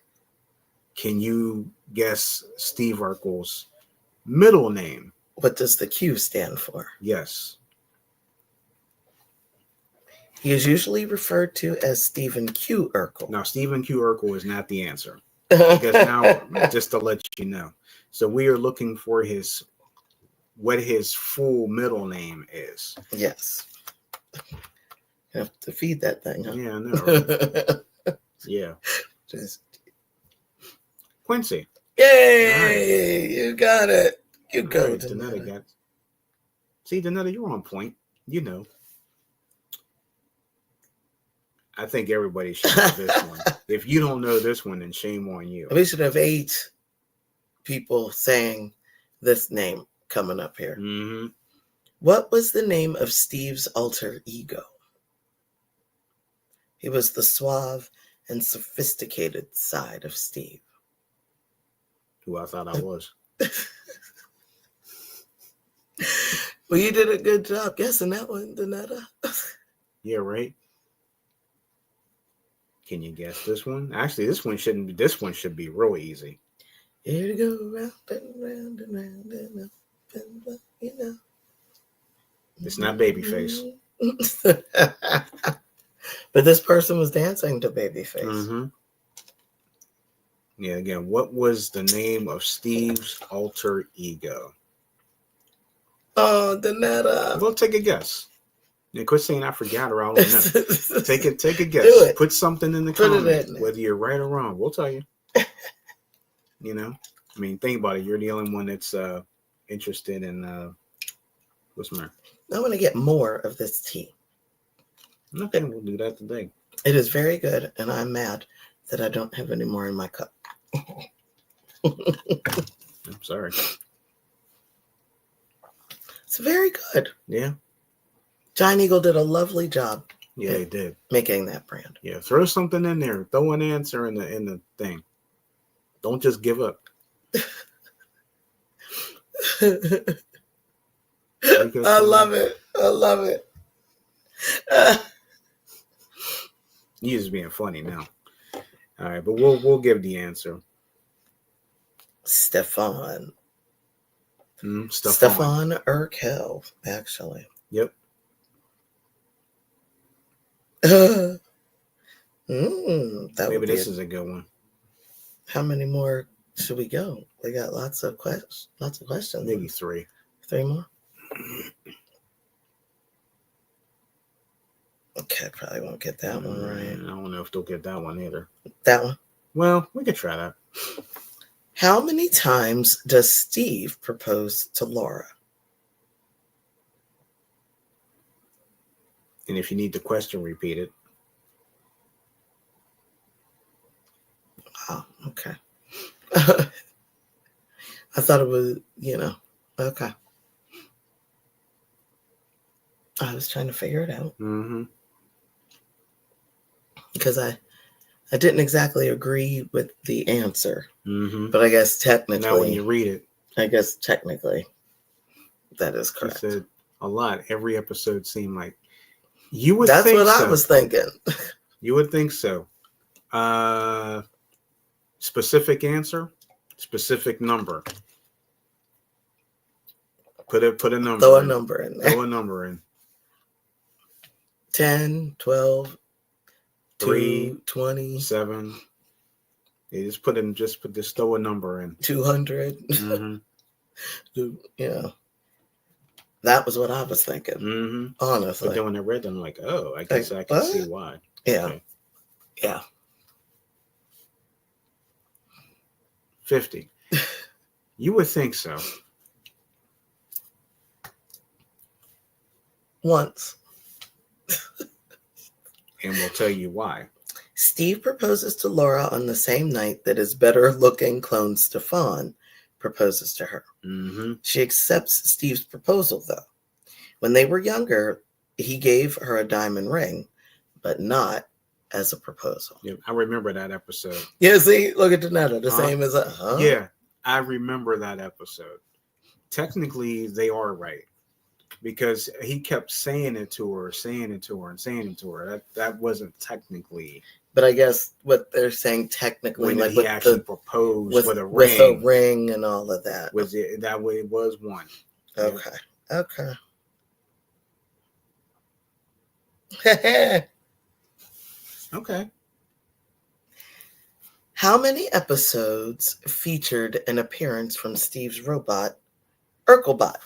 can you guess Steve Urkel's middle name? What does the Q stand for? Yes. He is usually referred to as Stephen Q. Urkel. Now, Stephen Q. Urkel is not the answer. Because now, just to let you know. So we are looking for what his full middle name is. Yes. You have to feed that thing, huh? Yeah, I know. Right? Yeah. Quincy. Yay! Right. You got it. You go, right, Danetta. See, Danetta, you're on point. You know. I think everybody should know this one. If you don't know this one, then shame on you. We should have 8 people saying this name coming up here. What was the name of Steve's alter ego? He was the suave and sophisticated side of Steve. Who I thought I was. Well, you did a good job guessing that one, Danetta. Yeah, right. Can you guess this one? Actually, this one shouldn't be. This one should be real easy. Here you go, round and round and round and up and up, you know. It's not Babyface. But this person was dancing to Babyface. Yeah, again, what was the name of Steve's alter ego? Oh, Danetta. Well, take a guess. Yeah, quit saying I forgot or I don't know. Take a guess. Do it. Put something in the comments, whether you're right or wrong. We'll tell you. You know? I mean, think about it. You're the only one that's interested in what's the matter? I want to get more of this tea. Okay, we'll do that today. It is very good, and I'm mad that I don't have any more in my cup. I'm sorry. It's very good. Yeah. Giant Eagle did a lovely job. Yeah, they did. Making that brand. Yeah, throw something in there. Throw an answer in the thing. Don't just give up. I love it. I love it. You just being funny now. All right, but we'll give the answer. Stefan. Stefan. Stefan Urkel, actually. Yep. Maybe this is a good one. How many more should we go? We got lots of questions. Maybe 3. 3 more. Okay, probably won't get that one right. I don't know if they'll get that one either. That one? Well, we could try that. How many times does Steve propose to Laura? And if you need the question repeated. Oh, okay. I thought it was, okay. I was trying to figure it out. Mm-hmm. Because I didn't exactly agree with the answer. Mm-hmm. But I guess technically. Now when you read it. I guess technically that is correct. She said a lot. Every episode seemed like you would That's think what so. I was thinking. You would think so. Specific answer, specific number. Put a number. Throw a number in there. Throw a number in. 10, 12, 3, 2, 20, 7. You just throw a number in. 200. Mm-hmm. That was what I was thinking. Mm-hmm. Honestly. But then when I read them, I'm like, oh, I guess I can see why. Yeah. Okay. Yeah. 50. You would think so. Once. And we'll tell you why. Steve proposes to Laura on the same night that his better-looking clone Stefan proposes to her. Mm-hmm. She accepts Steve's proposal, though. When they were younger, he gave her a diamond ring, but not as a proposal. Yeah, I remember that episode. Yeah, see? Look at Janetta, the same as Yeah, I remember that episode. Technically, they are right. Because he kept saying it to her. That wasn't technically. But I guess what they're saying technically, when like he actually proposed with a ring. With a ring and all of that. Was it that way? It was one. Okay. Okay. Okay. How many episodes featured an appearance from Steve's robot, Urkelbot?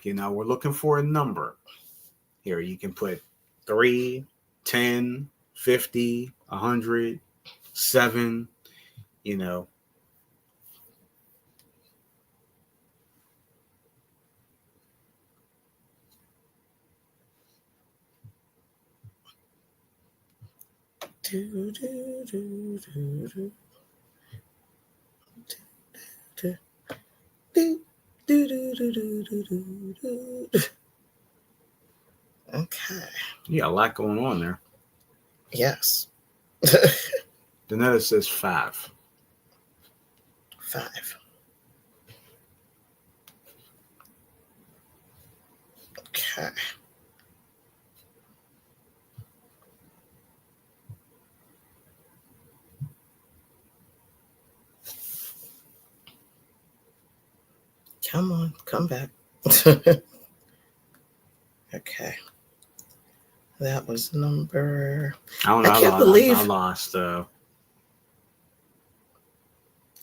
We're looking for a number. Here, you can put 3, 10, 50, 100, 7, Okay. Yeah, a lot going on there. Yes. Then it says 5. 5. Okay. Come on, come back. Okay. That was number. I don't know. I lost. I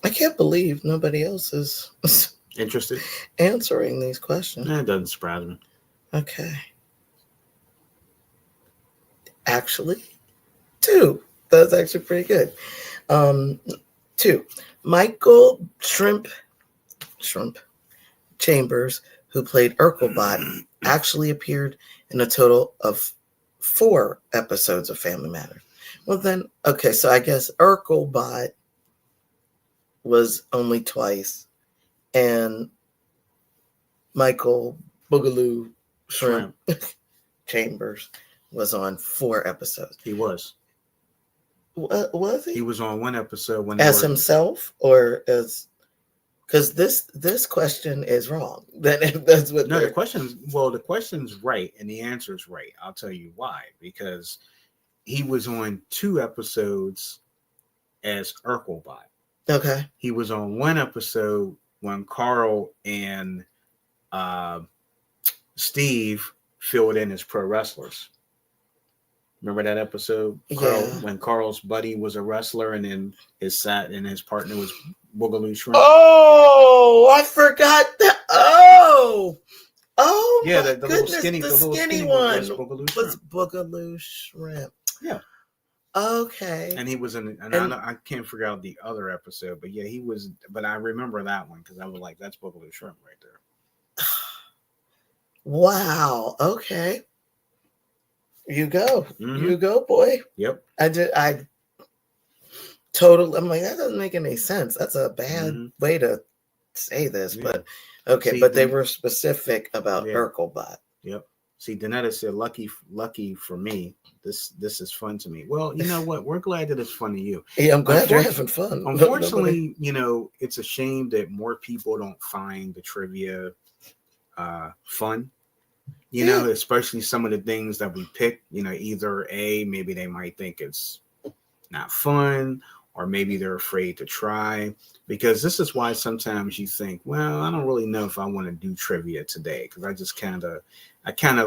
can't believe nobody else is interested answering these questions. It doesn't surprise me. Okay. Actually, 2. That's actually pretty good. 2. Michael Shrimp Chambers, who played Urkelbot, actually appeared in a total of 4 episodes of Family Matters. Well then, okay, so I guess Urkelbot was only twice, and Michael Boogaloo Shrimp Chambers was on 4 episodes. He was. Was he? He was on 1 episode when as himself or as Because this question is wrong. That's what. No, the question's right, and the answer is right. I'll tell you why. Because he was on 2 episodes as Urkelbot. Okay. He was on 1 episode when Carl and Steve filled in as pro wrestlers. Remember that episode? Yeah. When Carl's buddy was a wrestler, and then his partner was Boogaloo Shrimp. Oh, I forgot that. Oh, yeah, my the goodness, little skinny one was Boogaloo Shrimp. Yeah. Okay. And he was in, I can't figure out the other episode, but yeah, he was. But I remember that one because I was like, that's Boogaloo Shrimp right there. Wow. Okay. You go. Mm-hmm. You go, boy. Yep. I totally. I'm like, that doesn't make any sense. That's a bad way to say this, but okay. See, but they were specific about Urkelbot. Yep. See, Donetta said, "Lucky for me, this is fun to me." Well, you know what? We're glad that it's fun to you. Yeah, I'm glad you're having fun. Unfortunately, it's a shame that more people don't find the trivia fun. Especially some of the things that we pick. Either maybe they might think it's not fun, or maybe they're afraid to try. Because this is why sometimes you think, well, I don't really know if I want to do trivia today, because I just kind of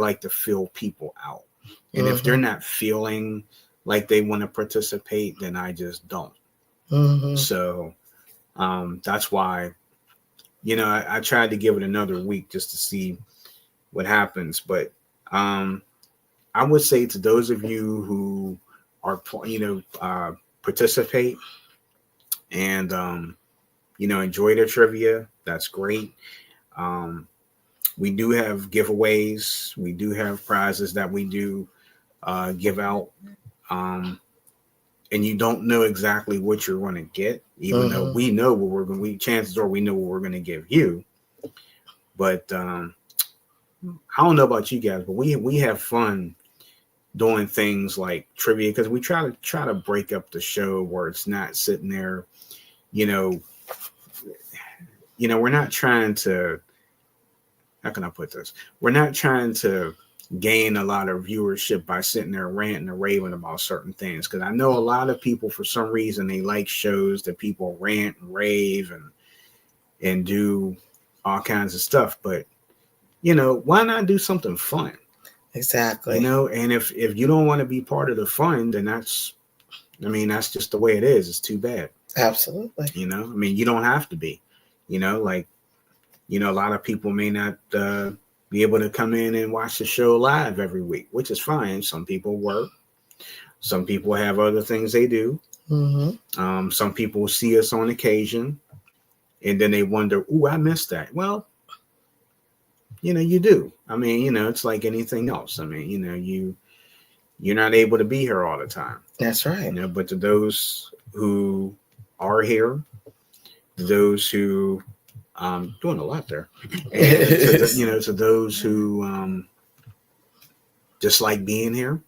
like to feel people out. And if they're not feeling like they want to participate, then I just don't. So that's why, I tried to give it another week just to see what happens. But I would say to those of you who are, participate and, enjoy the trivia, that's great. We do have giveaways. We do have prizes that we do give out. And you don't know exactly what you're going to get, even though we know what we're going to, chances are we know what we're going to give you. But I don't know about you guys, but we have fun doing things like trivia, because we try to break up the show where it's not sitting there, we're not trying to, how can I put this? We're not trying to gain a lot of viewership by sitting there ranting and raving about certain things. Because I know a lot of people, for some reason, they like shows that people rant and rave and do all kinds of stuff. But, why not do something fun? Exactly. And if you don't want to be part of the fun, then that's just the way it is. It's too bad. Absolutely. You don't have to be, a lot of people may not be able to come in and watch the show live every week, which is fine. Some people work. Some people have other things they do. Some people see us on occasion, and then they wonder, "Ooh, I missed that." Well, you do. It's like anything else. You're not able to be here all the time. That's right. But to those who are here, those who doing a lot there, and to those who just like being here,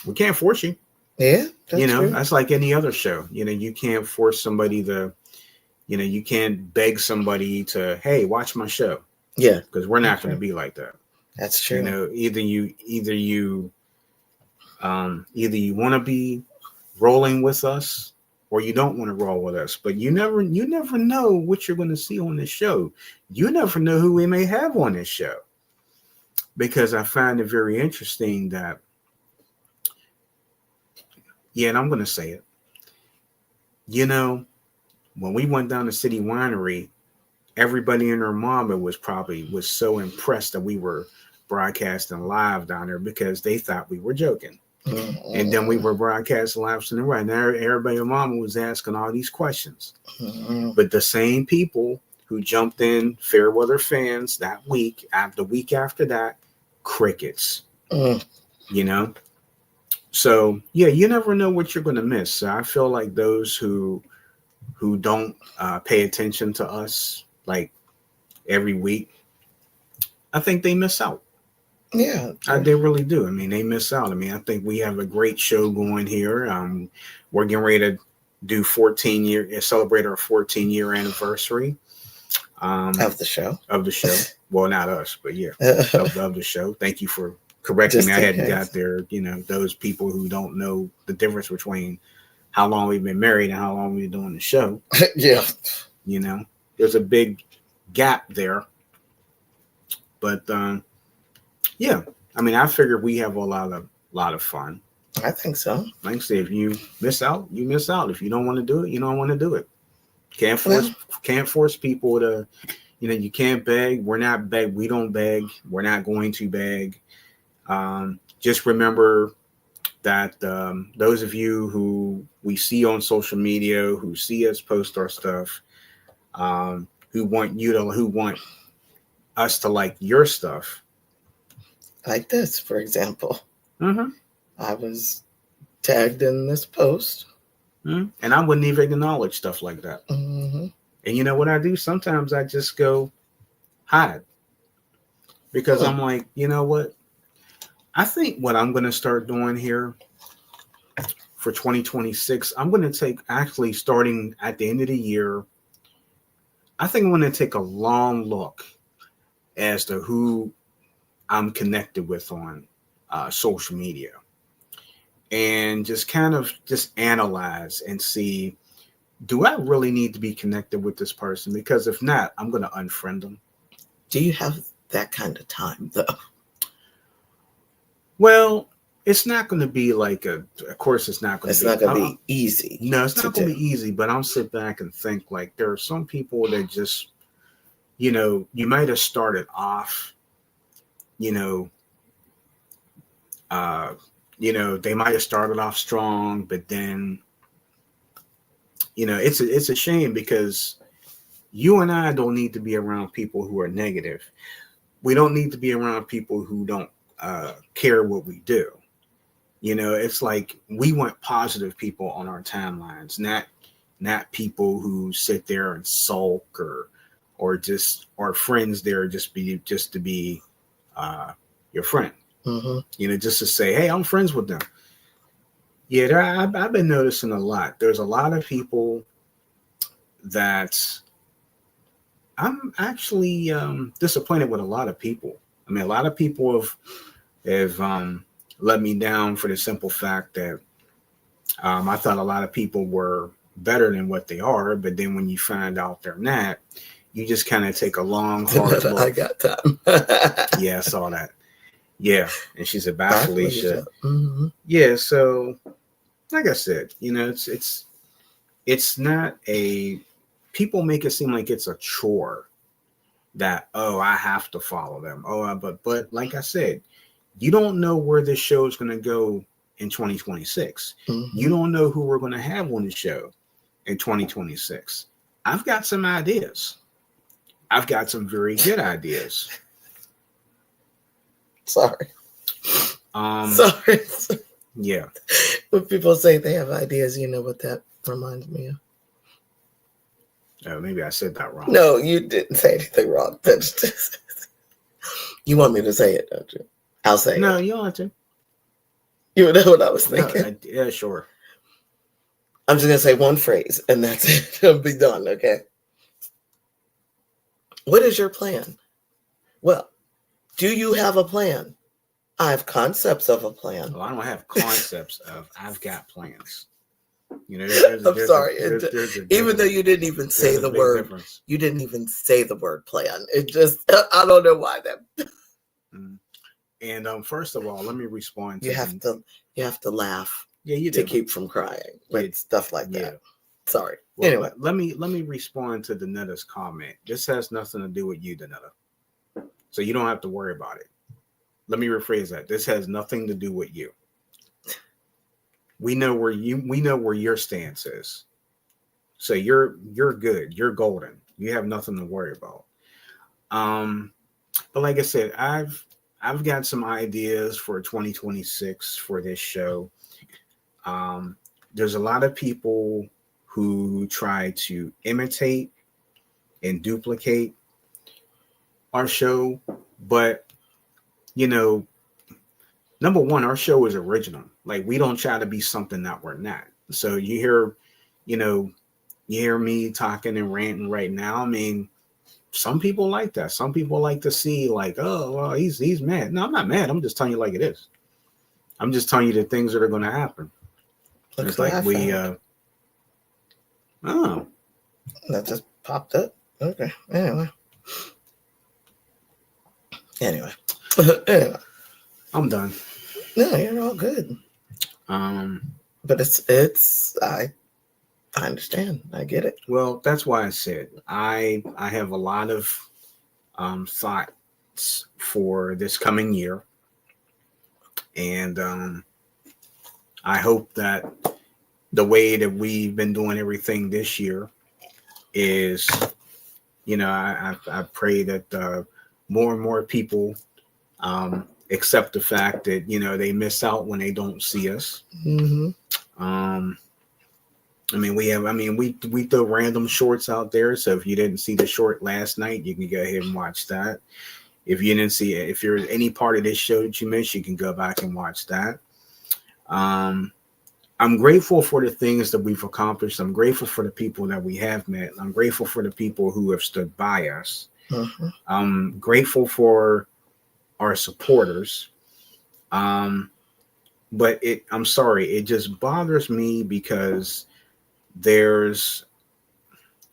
we can't force you. Yeah, that's true. That's like any other show. You can't force somebody to, you can't beg somebody to, hey, watch my show. Yeah, because we're not going to be like that. That's true. Either you want to be rolling with us, or you don't want to roll with us. But you never know what you're going to see on this show. You never know who we may have on this show. Because I find it very interesting that, and I'm going to say it. When we went down to City Winery, everybody and their mama was so impressed that we were broadcasting live down there, because they thought we were joking. And then we were broadcasting live to the right. Now everybody and mama was asking all these questions. But the same people who jumped in Fairweather fans that week, the week after that, crickets. So you never know what you're going to miss. So I feel like those who don't pay attention to us like every week, I think they miss out. Yeah, they really do. They miss out. I think we have a great show going here. We're getting ready to do 14-year, celebrate our 14-year anniversary Of the show. Of the show. Well, not us, but yeah, of the show. Thank you for correcting Just me. I in hadn't case. got there. You know, those people who don't know the difference between how long we've been married and how long we've been doing the show. Yeah. You know, there's a big gap there. But yeah, I mean, I figured we have a lot of fun. I think so. Like I say, if you miss out, you miss out. If you don't want to do it, you don't want to do it. Can't force people to, you know, you can't beg. We're not beg. We don't beg. We're not going to beg. Just remember that those of you who we see on social media, who see us post our stuff, who want us to like your stuff. Like this, for example. Mm-hmm. I was tagged in this post. Mm-hmm. And I wouldn't even acknowledge stuff like that. Mm-hmm. And you know what I do? Sometimes I just go hide. Because I'm like, you know what? I think what I'm going to start doing here for 2026, I'm going to take, actually starting at the end of the year, I think I'm going to take a long look as to who I'm connected with on social media. And just kind of just analyze and see, do I really need to be connected with this person? Because if not, I'm going to unfriend them. Do you have that kind of time, though? Well, it's not going to be like of course, it's not going to be easy. No, it's not going to be easy, but I'll sit back and think like there are some people that just, you know, you might have started off, you know, they might have started off strong, but then, you know, it's a shame because you and I don't need to be around people who are negative. We don't need to be around people who don't care what we do. You know, it's like we want positive people on our timelines, not people who sit there and sulk or just our friends there just to be your friend. Mm-hmm. You know, just to say, hey, I'm friends with them. Yeah, I've been noticing a lot. There's a lot of people that I'm actually disappointed with. A lot of people. I mean, a lot of people have let me down for the simple fact that I thought a lot of people were better than what they are, but then when you find out they're not, you just kind of take a long, hard look. I got time. Yeah, I saw that. Yeah, and she said, "Bye, Felicia." Mm-hmm. Yeah, so like I said, you know, it's not a. People make it seem like it's a chore that I have to follow them. But like I said, you don't know where this show is going to go in 2026. Mm-hmm. You don't know who we're going to have on the show in 2026. I've got some ideas. I've got some very good ideas. Sorry. Sorry. Yeah. When people say they have ideas, you know what that reminds me of? Oh, maybe I said that wrong. No, you didn't say anything wrong. That's just, you want me to say it, don't you? I'll say it. No, you don't have to. You know what I was thinking? No, yeah, sure. I'm just going to say one phrase, and that's it. It'll be done, okay? What is your plan? Well, do you have a plan? I have concepts of a plan. Well, I don't have concepts of. I've got plans. You know, I'm sorry. Even though you didn't even say the word, difference. You didn't even say the word plan. It just, I don't know why that. And first of all, let me respond to you have to laugh. Yeah, you to keep from crying with stuff like that. Sorry. Well, anyway, let me respond to Danetta's comment. This has nothing to do with you, Danetta. So you don't have to worry about it. Let me rephrase that. This has nothing to do with you. We know where your stance is. So you're good. You're golden. You have nothing to worry about. But like I said, I've got some ideas for 2026 for this show. There's a lot of people who try to imitate and duplicate our show, but you know, number one, our show is original. Like we don't try to be something that we're not. So you hear you know, you hear me talking and ranting right now. I mean, some people like that. Some people like to see like, oh, well, he's mad. No, I'm not mad. I'm just telling you like it is. I'm just telling you the things that are going to happen. Look It's who like I found. oh, That just popped up. Okay. Anyway. Anyway. I'm done. No, you're all good. But it's I understand. I get it. Well, that's why I said I have a lot of thoughts for this coming year, and I hope that the way that we've been doing everything this year is, I pray that more and more people accept the fact that they miss out when they don't see us. Mm-hmm. We throw random shorts out there. So if you didn't see the short last night, you can go ahead and watch that. If you didn't see it, if you're any part of this show that you missed, you can go back and watch that. I'm grateful for the things that we've accomplished. I'm grateful for the people that we have met. I'm grateful for the people who have stood by us. Mm-hmm. I'm grateful for our supporters. But I'm sorry, it just bothers me because there's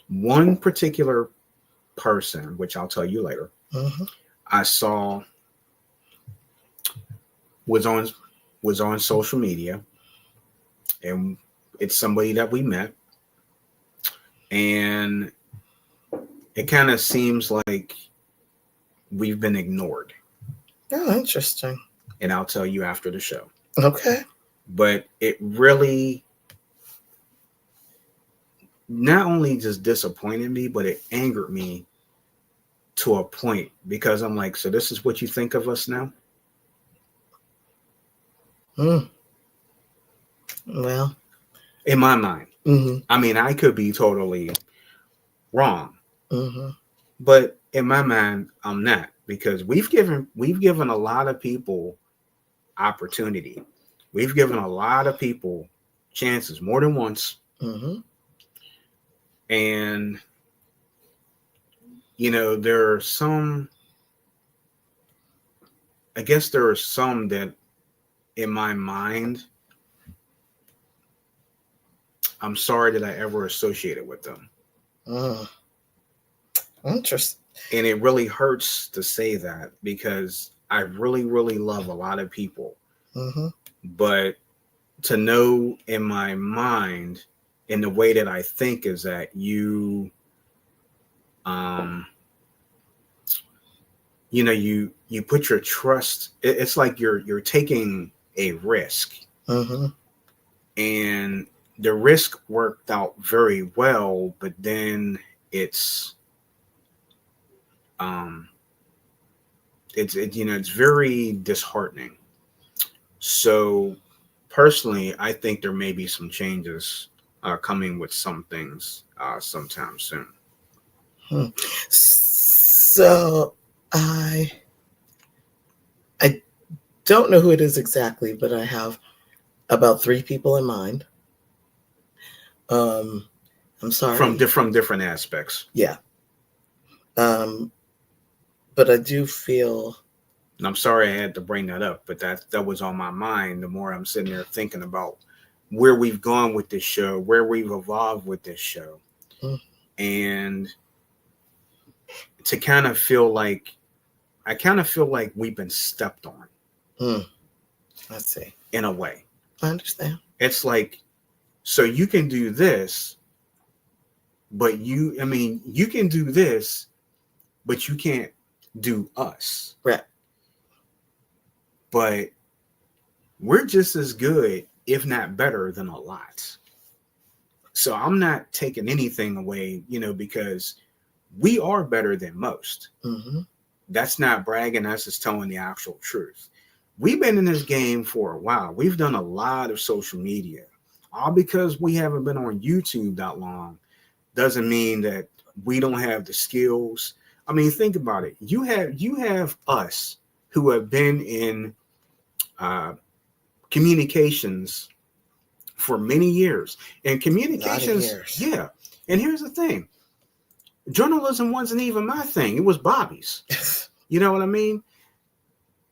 one particular person, which I'll tell you later, Mm-hmm. I saw was on social media, and it's somebody that we met, and it kind of seems like we've been ignored. Oh, interesting. And I'll tell you after the show. Okay. But it really not only just disappointed me, but it angered me to a point, because I'm like, so this is what you think of us now? Well, in my mind. Mm-hmm. I mean, I could be totally wrong, Mm-hmm. but in my mind, I'm not, because we've given a lot of people opportunity. We've given a lot of people chances more than once. Mm-hmm. And there are some, I guess there are some that in my mind, I'm sorry that I ever associated with them. Interesting. And it really hurts to say that, because I really, really love a lot of people. Mm-hmm. But to know in my mind, in the way that I think, is that you put your trust. It's like you're taking a risk, Mm-hmm. and the risk worked out very well, but then it's very disheartening. So personally, I think there may be some changes coming with some things sometime soon. So I don't know who it is exactly, but I have about 3 people in mind. I'm sorry. From different aspects. Yeah. But I do feel. And I'm sorry I had to bring that up, but that was on my mind. The more I'm sitting there thinking about where we've gone with this show, where we've evolved with this show, and to kind of feel like we've been stepped on. I see. In a way. I understand. It's like, so you can do this, but you can do this, but you can't do us. Right. But we're just as good, if not better, than a lot. So I'm not taking anything away, because we are better than most. Mm-hmm. That's not bragging. That's just telling the actual truth. We've been in this game for a while. We've done a lot of social media. All because we haven't been on YouTube that long doesn't mean that we don't have the skills. I mean, think about it. You have us who have been in communications for many years. And communications, years. yeah. And here's the thing. Journalism wasn't even my thing. It was Bobby's. You know what I mean?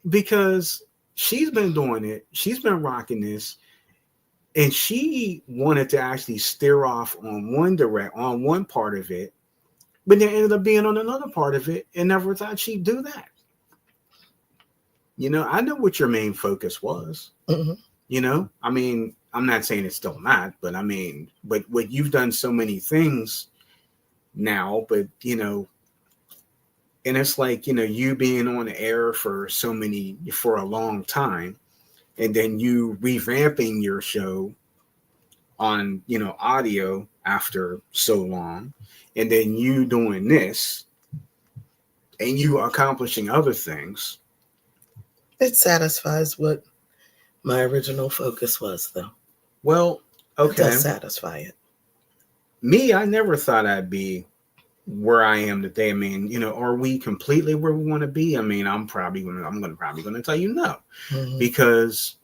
Because she's been doing it. She's been rocking this. And she wanted to actually steer off on one part of it, but then ended up being on another part of it and never thought she'd do that. You know, I know what your main focus was. Mm-hmm. You know, I mean, I'm not saying it's still not, but I mean, but what you've done so many things now, but you know, and it's like, you know, you being on the air for a long time, and then you revamping your show on, you know, audio after so long, and then you doing this and you accomplishing other things. It satisfies what my original focus was, though. Well, okay. It does satisfy it. Me, I never thought I'd be where I am today. I mean, you know, are we completely where we want to be? I mean, I'm probably going to tell you no, because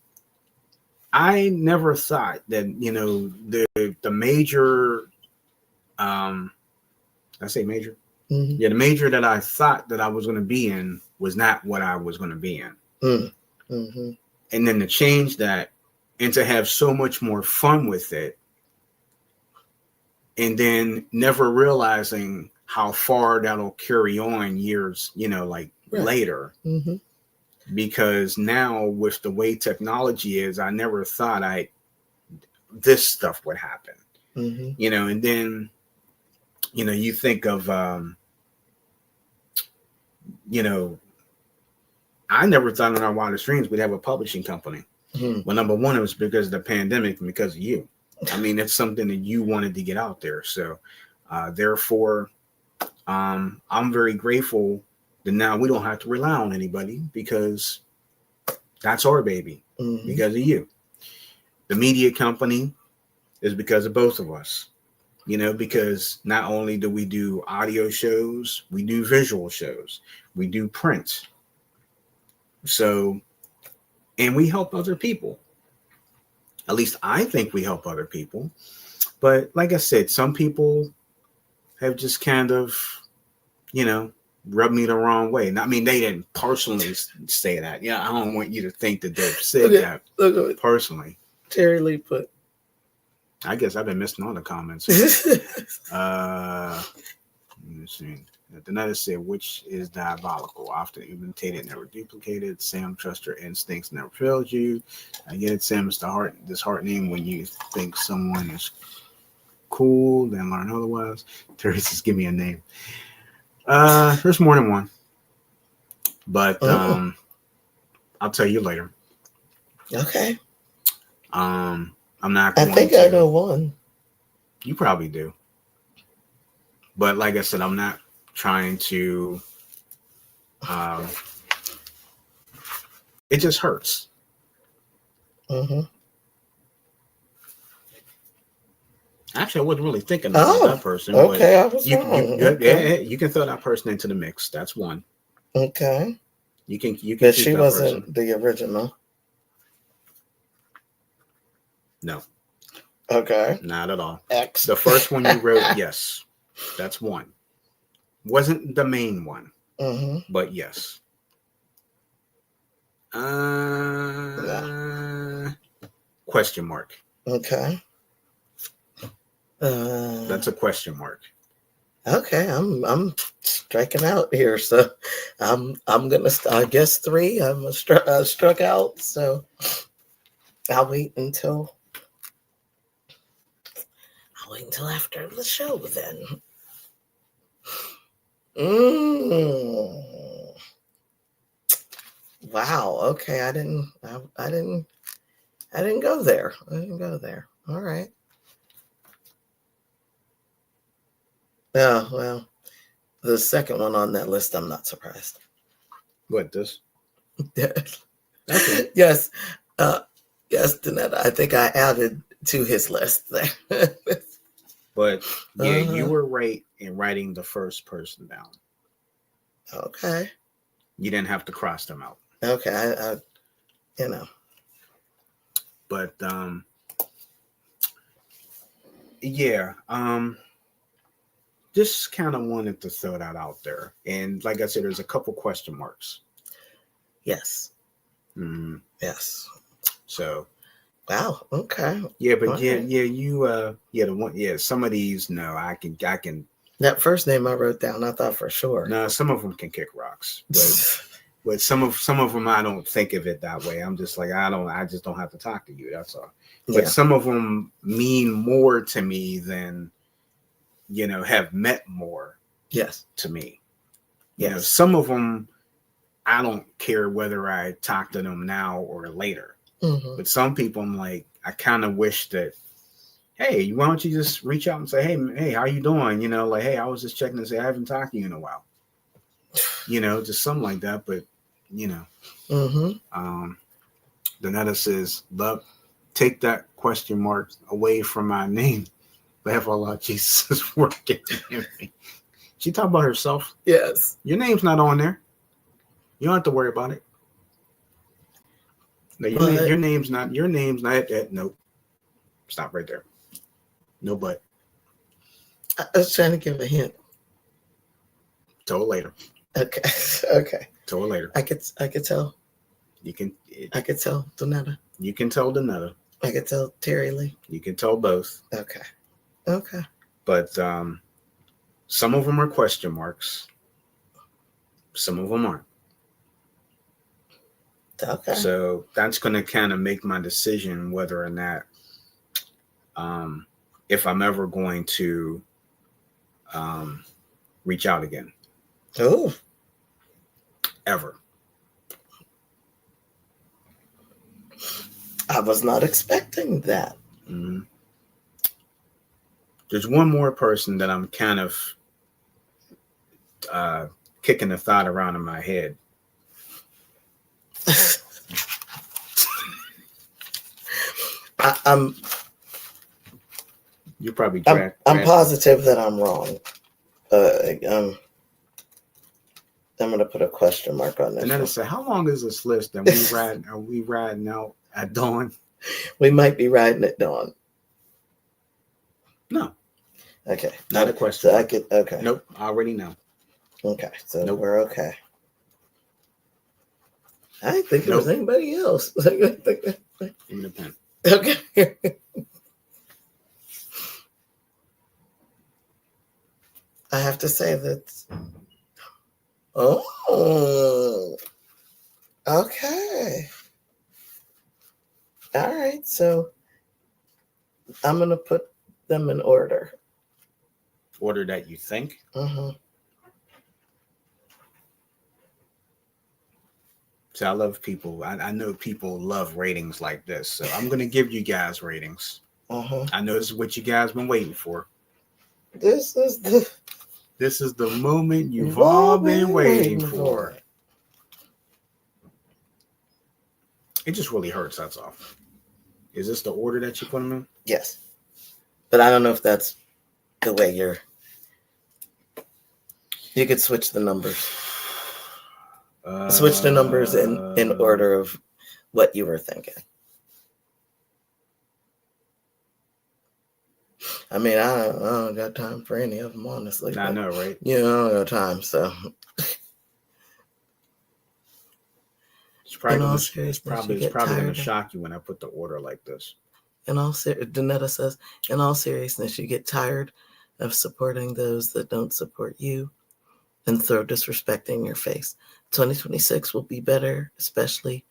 I never thought that, you know, the major, I say major, yeah, the major that I thought that I was going to be in was not what I was going to be in, and then to change that and to have so much more fun with it, and then never realizing how far that'll carry on years, you know, like later. Because now with the way technology is, I never thought this stuff would happen. You know, and then, you know, you think of, you know, I never thought in our wildest dreams we'd have a publishing company. Well, number one, it was because of the pandemic and because of you. I mean, it's something that you wanted to get out there. So therefore, I'm very grateful that now we don't have to rely on anybody, because that's our baby, because of you. The media company is because of both of us, you know, because not only do we do audio shows, we do visual shows, we do print. So, and we help other people. At least I think we help other people. But like I said, some people have just kind of, you know, rubbed me the wrong way. I mean, they didn't personally say that. Yeah, I don't want you to think that they've said that personally. Terry Lee put. I guess I've been missing all the comments. Let me see. The Netta said, which is diabolical, often imitated, never duplicated. Sam, trust your instincts, never failed you. I get it, Sam. It's disheartening when you think someone is cool, then learn otherwise. Terry says, give me a name. There's more than one, but I'll tell you later. Okay. I'm not. I think I know one. You probably do, but like I said, I'm not trying to. It just hurts. Actually, I wasn't really thinking about that person. Okay, I was wrong. Okay. You can throw that person into the mix. That's one. Okay. You can. But she wasn't person. The original. No. Okay. Not at all. X. The first one you wrote, yes, that's one. Wasn't the main one, but yes. Question mark. Okay. That's a question mark. Okay, I'm striking out here, so I'm gonna. I guess 3. I'm struck out, so I'll wait until after the show then. Wow. Okay, I didn't go there. I didn't go there. All right. Yeah, well, the second one on that list, I'm not surprised. What, this? Okay. Yes. Yes, Danetta, I think I added to his list there. But yeah, you were right in writing the first person down. Okay. You didn't have to cross them out. Okay, I you know. But Yeah. Just kind of wanted to throw that out there. And like I said, there's a couple question marks. Yes. Mm-hmm. Yes. So. Wow. Okay. Yeah, but Okay. the one, some of these, no, I can. That first name I wrote down, I thought for sure. No, some of them can kick rocks, but some of them I don't think of it that way. I'm just like, I just don't have to talk to you. That's all. But some of them mean more to me than, have met more. Yes. To me, some of them, I don't care whether I talk to them now or later. Mm-hmm. But some people, I'm like, I kind of wish that, hey, why don't you just reach out and say, hey, how you doing? Like, hey, I was just checking to say I haven't talked to you in a while. Just something like that. But, mm-hmm. Donetta says, love, take that question mark away from my name. Laugh all out, Jesus is working in me. She talking about herself. Yes. Your name's not on there. You don't have to worry about it. No, your name's not nope. Stop right there. No but. I was trying to give a hint. Tell it later. Okay. Okay. Tell it later. I could tell. You can. I could tell Donetta. You can tell Donetta. I could tell Terry Lee. You can tell both. Okay. Okay. But some of them are question marks. Some of them aren't. Okay. So that's going to kind of make my decision whether or not, if I'm ever going to reach out again. Oh. Ever. I was not expecting that. Mm-hmm. There's one more person that I'm kind of kicking the thought around in my head. You're probably I'm positive that I'm wrong. I'm going to put a question mark on this. And then I said, how long is this list that we riding? Are we riding out at dawn? We might be riding at dawn. No. Okay. Not a question. So okay. Nope. I already know. Okay. So we're okay. I didn't think it was anybody else. Give me the pen. Okay. I have to say that. Oh. Okay. All right. So I'm going to put them in order. Order that you think? Mm-hmm. So I love people. I know people love ratings like this. So I'm going to give you guys ratings. Uh-huh. I know this is what you guys been waiting for. This is the moment you've all been waiting for. It just really hurts, that's all. Is this the order that you put them in? Yes. But I don't know if that's the way you could switch the numbers. Switch the numbers in order of what you were thinking. I mean, I don't got time for any of them, honestly. I know, right? I don't have time, so. It's probably going to shock you when I put the order like this. Donetta says, in all seriousness, you get tired of supporting those that don't support you and throw disrespect in your face. 2026 will be better, especially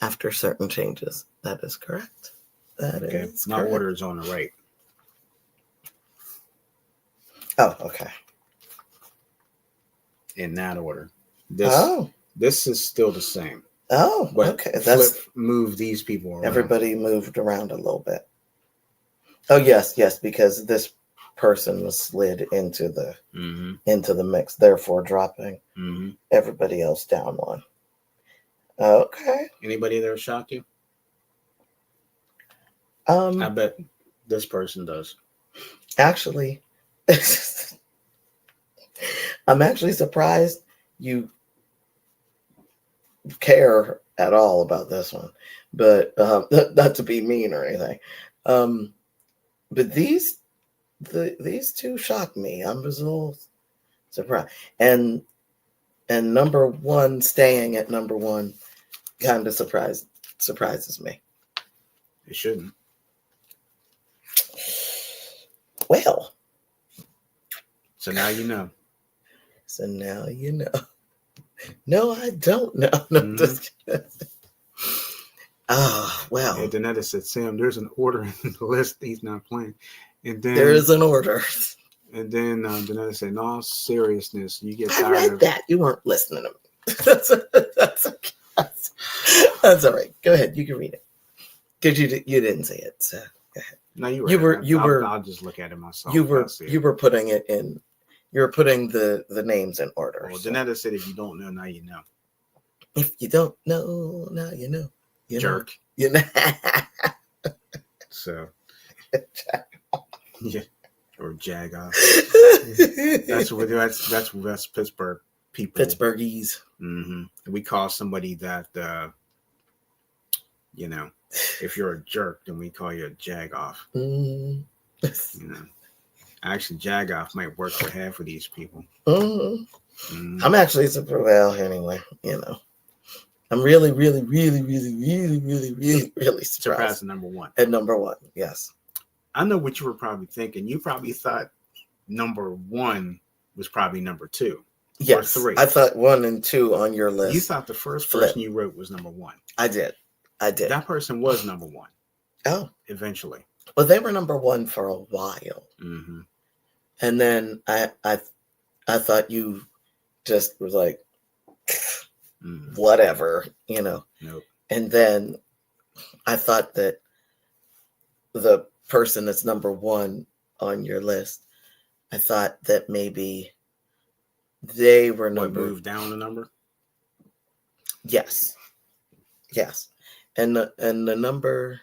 after certain changes. That is correct. That is my correct. order is on the right. Oh, okay. In that order. This is still the same. Oh, okay. Move these people around. Everybody moved around a little bit. Oh, yes, because this person was slid into the mix, therefore dropping everybody else down one. Okay. Anybody there shock you? I bet this person does. Actually, I'm actually surprised you care at all about this one, but not to be mean or anything. But these these two shocked me. I'm just a little surprised. And number one staying at number one kind of surprises me. It shouldn't. Well. So now you know. So now you know. No, I don't know. No, well. And Danetta said, Sam, there's an order in the list. He's not playing. And then there is an order. And then Danetta said, in all seriousness, you get I tired read of that. You weren't listening to me. That's okay. That's all right. Go ahead. You can read it. Because you didn't say it. So go ahead. No, you were. I'll just look at it myself. You were putting it in. You were putting the names in order. Well, Danetta said, if you don't know, now you know. If you don't know, now you know. You Jerk. Know. You know. So. Yeah. Or jag off. That's Pittsburgh people. Pittsburghese. Mm-hmm. We call somebody that, if you're a jerk, then we call you a jag off. Actually, jag off might work for half of these people. I'm actually well. Anyway, I'm really, really, really, really, really, really, really, really surprised at number one. At number one, yes. I know what you were probably thinking. You probably thought number one was probably number two. Yes, or 3. I thought 1 and 2 on your list. You thought the first person you wrote was number 1. I did. That person was number 1. Oh. Eventually. Well, they were number 1 for a while. Mm-hmm. And then I thought you just was like, whatever, Nope. And then I thought that the person that's number 1 on your list, I thought that maybe they were moved down a number. Yes, and the number.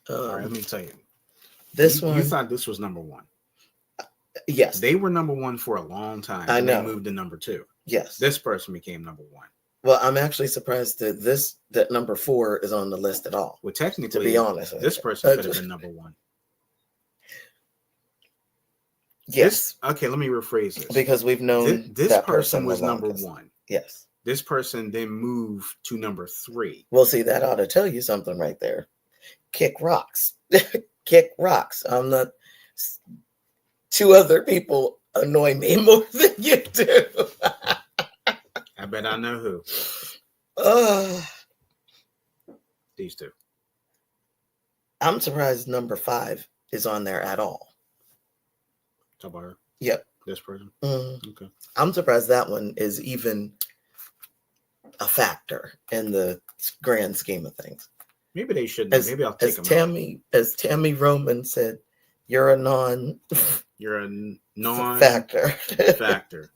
All right, let me tell you. This one. You thought this was number 1. Yes, they were number 1 for a long time. I know. They moved to number 2. Yes, this person became number 1. Well, I'm actually surprised that number 4 is on the list at all. Well, technically, to be honest, this person could have been number 1. Yes. Okay, let me rephrase this. Because we've known this that person was number 1. Yes. This person then moved to number 3. Well, see, that ought to tell you something right there. Kick rocks. Kick rocks. I'm not. 2 other people annoy me more than you do. I bet I know who. These 2. I'm surprised number 5 is on there at all. Talk about her? Yep. This person? Mm-hmm. Okay. I'm surprised that one is even a factor in the grand scheme of things. Maybe they shouldn't. Maybe I'll take them out. As Tammy Roman said, you're a non factor. Factor.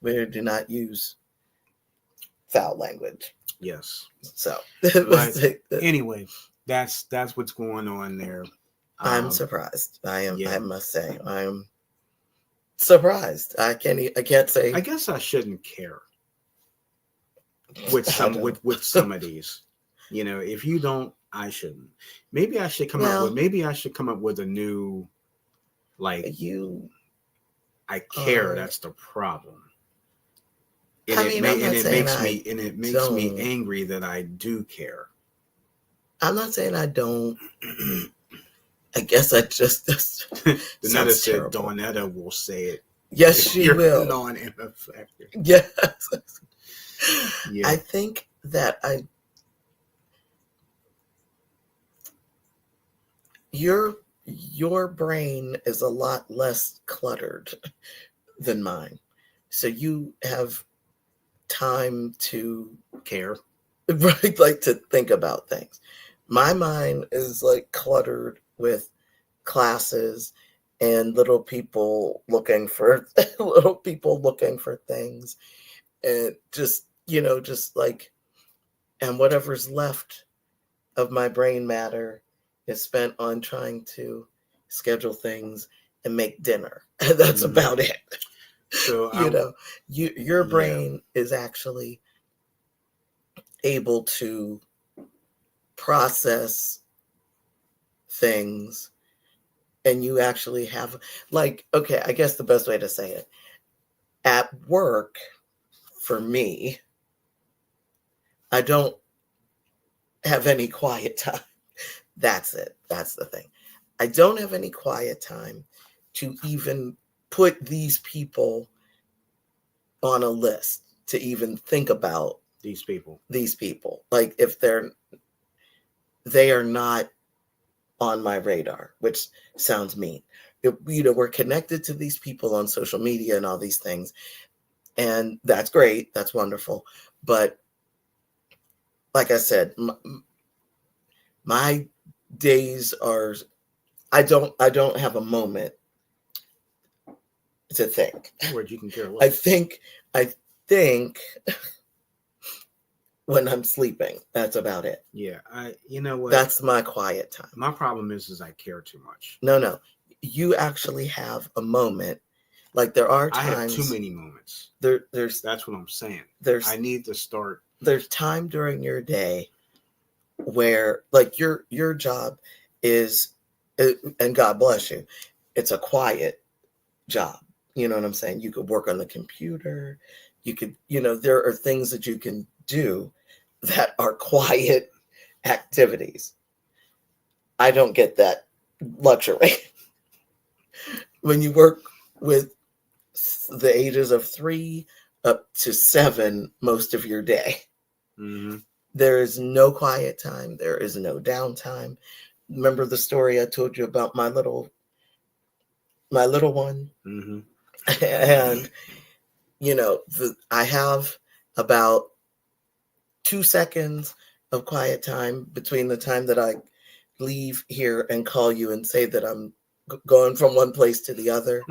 We do not use foul language. Yes. So anyway, that's what's going on there. I'm surprised. I am. Yeah. I must say, I'm surprised. I can't say. I guess I shouldn't care with some of these. If you don't, I shouldn't. Maybe I should come up with a new, like, I care. That's the problem. And it makes me angry that I do care. I'm not saying I don't. I guess I just. Danetta said Dawnetta will say it. Yes, she will. Non-factor. Yes. Yeah. I think that your brain is a lot less cluttered than mine. So you have time to care, right? Like to think about things. My mind is like cluttered with classes and little people looking for things, and just like, and whatever's left of my brain matter is spent on trying to schedule things and make dinner. And that's about it. So your brain is actually able to process things and you actually have, like, okay, I guess the best way to say it, at work, for me, I don't have any quiet time. That's it. That's the thing. I don't have any quiet time to even put these people on a list, to even think about these people. Like, if they are not on my radar, which sounds mean. We're connected to these people on social media and all these things, and that's great. That's wonderful. But like I said, my days are, I don't have a moment to think. Word, you can care less. I think when I'm sleeping, that's about it. Yeah, you know what? That's my quiet time. My problem is I care too much. No. You actually have a moment. Like, there are times. I have too many moments. There's That's what I'm saying. I need to start. There's time during your day where, like, your job is, and God bless you, it's a quiet job. You know what I'm saying? You could work on the computer. You could, there are things that you can do that are quiet activities. I don't get that luxury. When you work with the ages of 3 up to 7 most of your day, there is no quiet time. There is no downtime. Remember the story I told you about my little one? And, I have about 2 seconds of quiet time between the time that I leave here and call you and say that I'm going from one place to the other.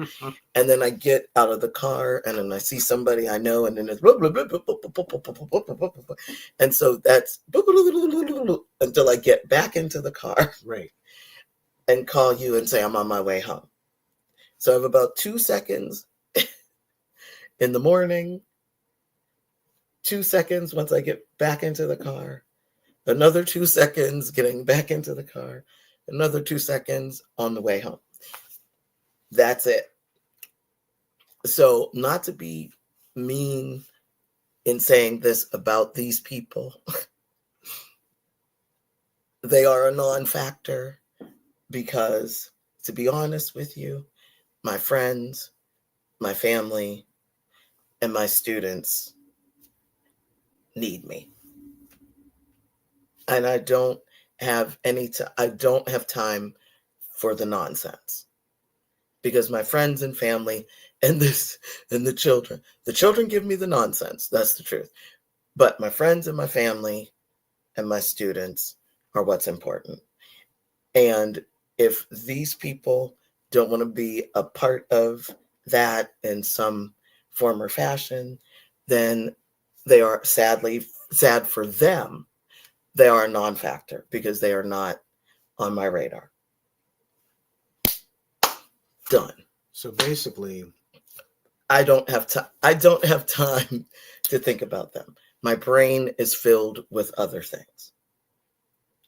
And then I get out of the car and then I see somebody I know, and then it's blah, blah, blah, blah, blah, blah, blah, blah, blah, blah. And so that's until I get back into the car, right, and call you and say I'm on my way home. So I have about 2 seconds in the morning, 2 seconds once I get back into the car, another 2 seconds getting back into the car, another 2 seconds on the way home. That's it. So, not to be mean in saying this about these people, they are a non-factor because, to be honest with you, my friends, my family, and my students need me. And I don't have time for the nonsense, because my friends and family and the children give me the nonsense. That's the truth. But my friends and my family and my students are what's important. And if these people don't want to be a part of that in some form or fashion, then they are sad for them. They are a non-factor because they are not on my radar. Done. So basically, I don't have time to think about them. My brain is filled with other things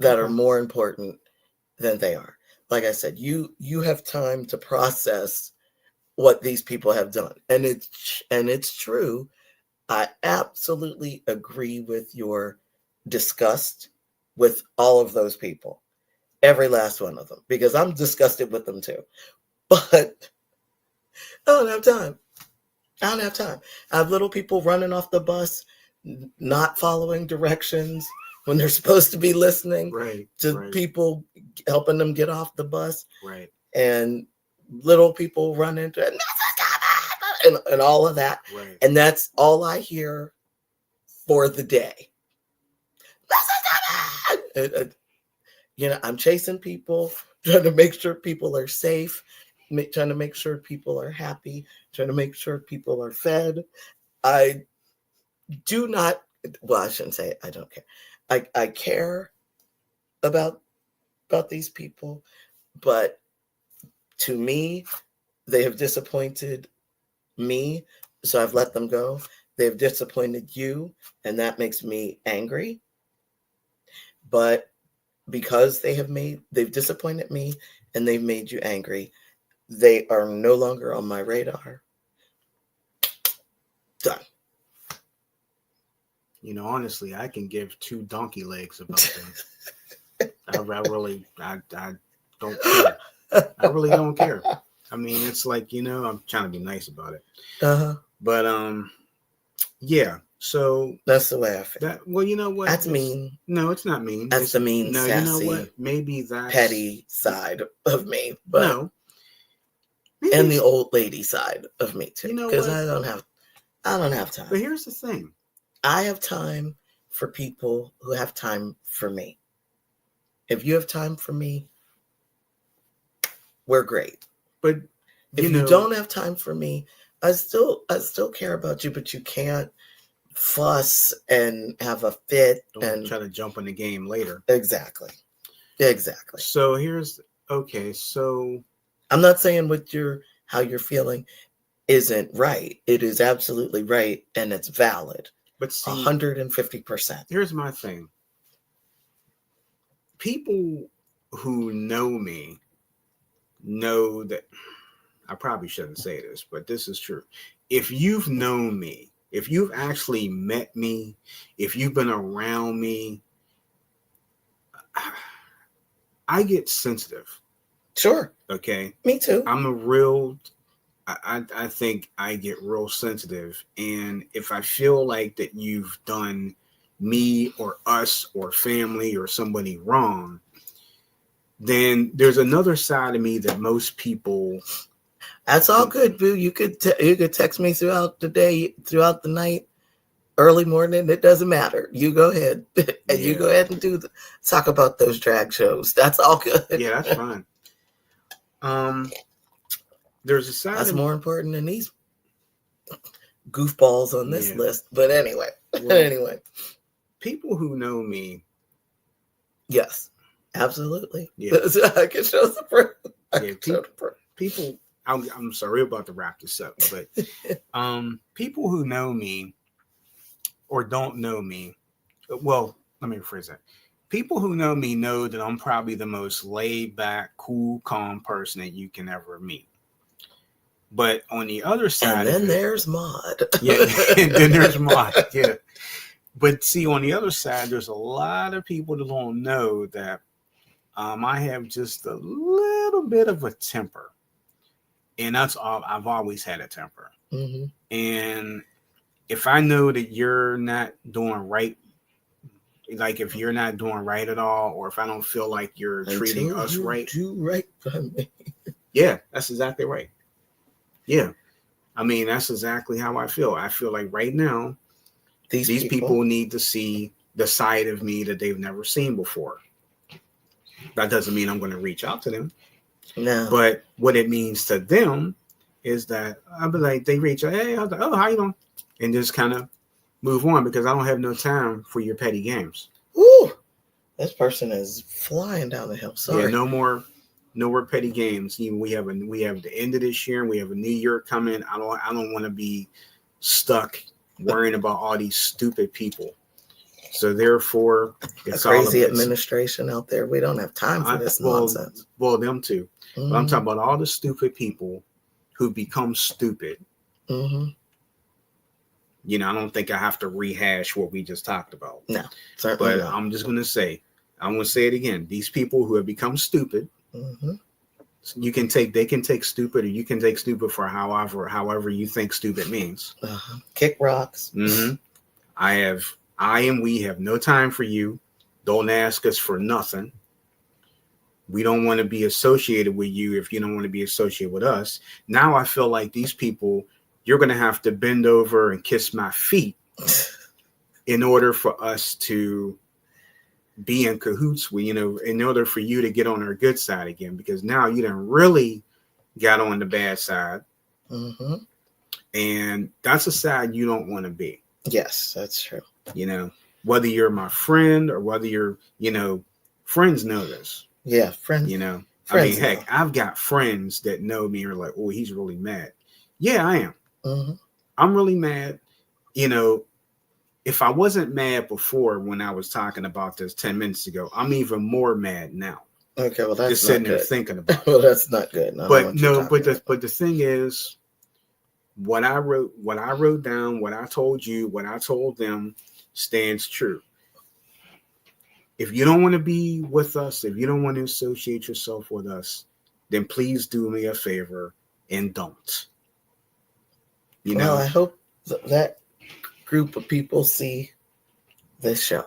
that are more important than they are. Like I said, you have time to process what these people have done. And it's true. I absolutely agree with your disgust with all of those people. Every last one of them. Because I'm disgusted with them too. But I don't have time. I have little people running off the bus, not following directions when they're supposed to be listening to people helping them get off the bus. Right. And little people run into it, and all of that. Right. And that's all I hear for the day. I'm chasing people, trying to make sure people are safe, trying to make sure people are happy, trying to make sure people are fed. I do not, well, I shouldn't say it, I don't care. I care about these people, but to me, they have disappointed me, so I've let them go. They've disappointed you, and that makes me angry. But because they've disappointed me and they've made you angry. They are no longer on my radar. Done. Honestly, I can give two donkey legs about them. I really don't care. I really don't care. I mean, it's like, I'm trying to be nice about it. Uh-huh. But yeah. So that's the way I feel. Well, you know what? That's mean. No, it's not mean. That's the mean, no, sassy, you know what? Maybe that's petty side of me. But no. And the old lady side of me too. Because I don't have time. But here's the thing. I have time for people who have time for me. If you have time for me, we're great. But if you don't have time for me, I still care about you, but you can't fuss and have a fit and try to jump in the game later. Exactly. So so I'm not saying how you're feeling isn't right. It is absolutely right, and it's valid. But see, 150%. Here's my thing. People who know me know that I probably shouldn't say this, but this is true. If you've known me, if you've actually met me, if you've been around me, I get sensitive. Sure. Okay. Me too. I think I get real sensitive. And if I feel like that you've done me or us or family or somebody wrong, then there's another side of me that most people. That's all good, boo. You could text me throughout the day, throughout the night, early morning. It doesn't matter. You go ahead and you go ahead and talk about those drag shows. That's all good. Yeah, that's fine. There's a side that's more important than these goofballs on this list. But anyway, people who know me. Yes, absolutely. Yeah, I can show the proof. People. I'm sorry about to wrap this up, but people who know me or don't know me, well, let me rephrase that. People who know me know that I'm probably the most laid back, cool, calm person that you can ever meet. But on the other side, and then there's Maud. Yeah, and then there's Maud. Yeah, but see, on the other side, there's a lot of people that don't know that I have just a little bit of a temper. And that's all. I've always had a temper. Mm-hmm. And if I know that you're not doing right, like if you're not doing right at all, or if I don't feel like you're treating us right, do right by me. Yeah, that's exactly right. Yeah, I mean that's exactly how I feel. I feel like right now, these people need to see the side of me that they've never seen before. That doesn't mean I'm going to reach out to them. No. But what it means to them is that I'll be like, they reach out, hey, I'll be like, oh, how you doing? And just kind of move on because I don't have no time for your petty games. Ooh, this person is flying down the hill. Sorry. Yeah, no more petty games. We have the end of this year and we have a new year coming. I don't want to be stuck worrying about all these stupid people. So therefore, it's a crazy administration out there. We don't have time for this nonsense. Well, them too. Mm-hmm. But I'm talking about all the stupid people who become stupid. Mm-hmm. I don't think I have to rehash what we just talked about. No, certainly but not. I'm just going to say it again. These people who have become stupid, mm-hmm. they can take stupid, or you can take stupid for however you think stupid means. Uh-huh. Kick rocks. Mm-hmm. We have no time for you. Don't ask us for nothing. We don't want to be associated with you if you don't want to be associated with us. Now I feel like these people, you're going to have to bend over and kiss my feet in order for us to be in cahoots with, in order for you to get on our good side again, because now you done really got on the bad side. Mm-hmm. And that's a side you don't want to be. Yes, that's true. Whether you're my friend or whether you're, friends know this. Yeah, friends. Friends heck, I've got friends that know me are like, oh, he's really mad. Yeah, I am. Mm-hmm. I'm really mad. If I wasn't mad before when I was talking about this 10 minutes ago, I'm even more mad now. Okay, well that's just not sitting there good. thinking about it. Well, that's not good. I don't But want you no, talking but the about the thing is, what I wrote down, what I told you, what I told them stands true. If you don't want to be with us, if you don't want to associate yourself with us, then please do me a favor and don't. You Well, know? I hope that group of people see this show.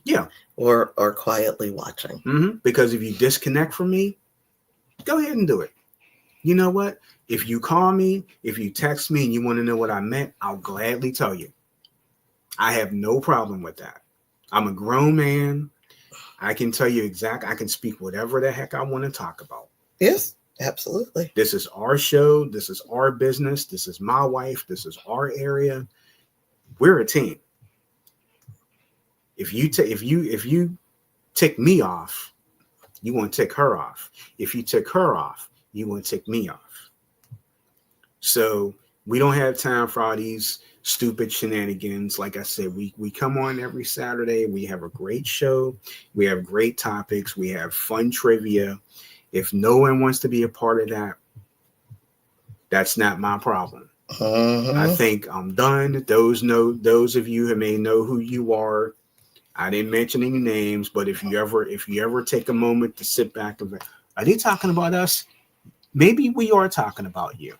Yeah. Or are quietly watching. Because if you disconnect from me, go ahead and do it. You know what? If you call me, if you text me and you want to know what I meant, I'll gladly tell you. I have no problem with that. I'm a grown man. I can tell you I can speak whatever the heck I want to talk about. Yes, absolutely. This is our show. This is our business. This is my wife. This is our area. We're a team. If you tick me off, you want to tick her off. If you tick her off, you want to tick me off. So we don't have time for all these stupid shenanigans. Like I said, we come on every Saturday. We have a great show. We have great topics. We have fun trivia. If no one wants to be a part of that, that's not my problem. I think I'm done. Those of you who may know who you are. I didn't mention any names, but if you ever take a moment to sit back and are they talking about us? Maybe we are talking about you.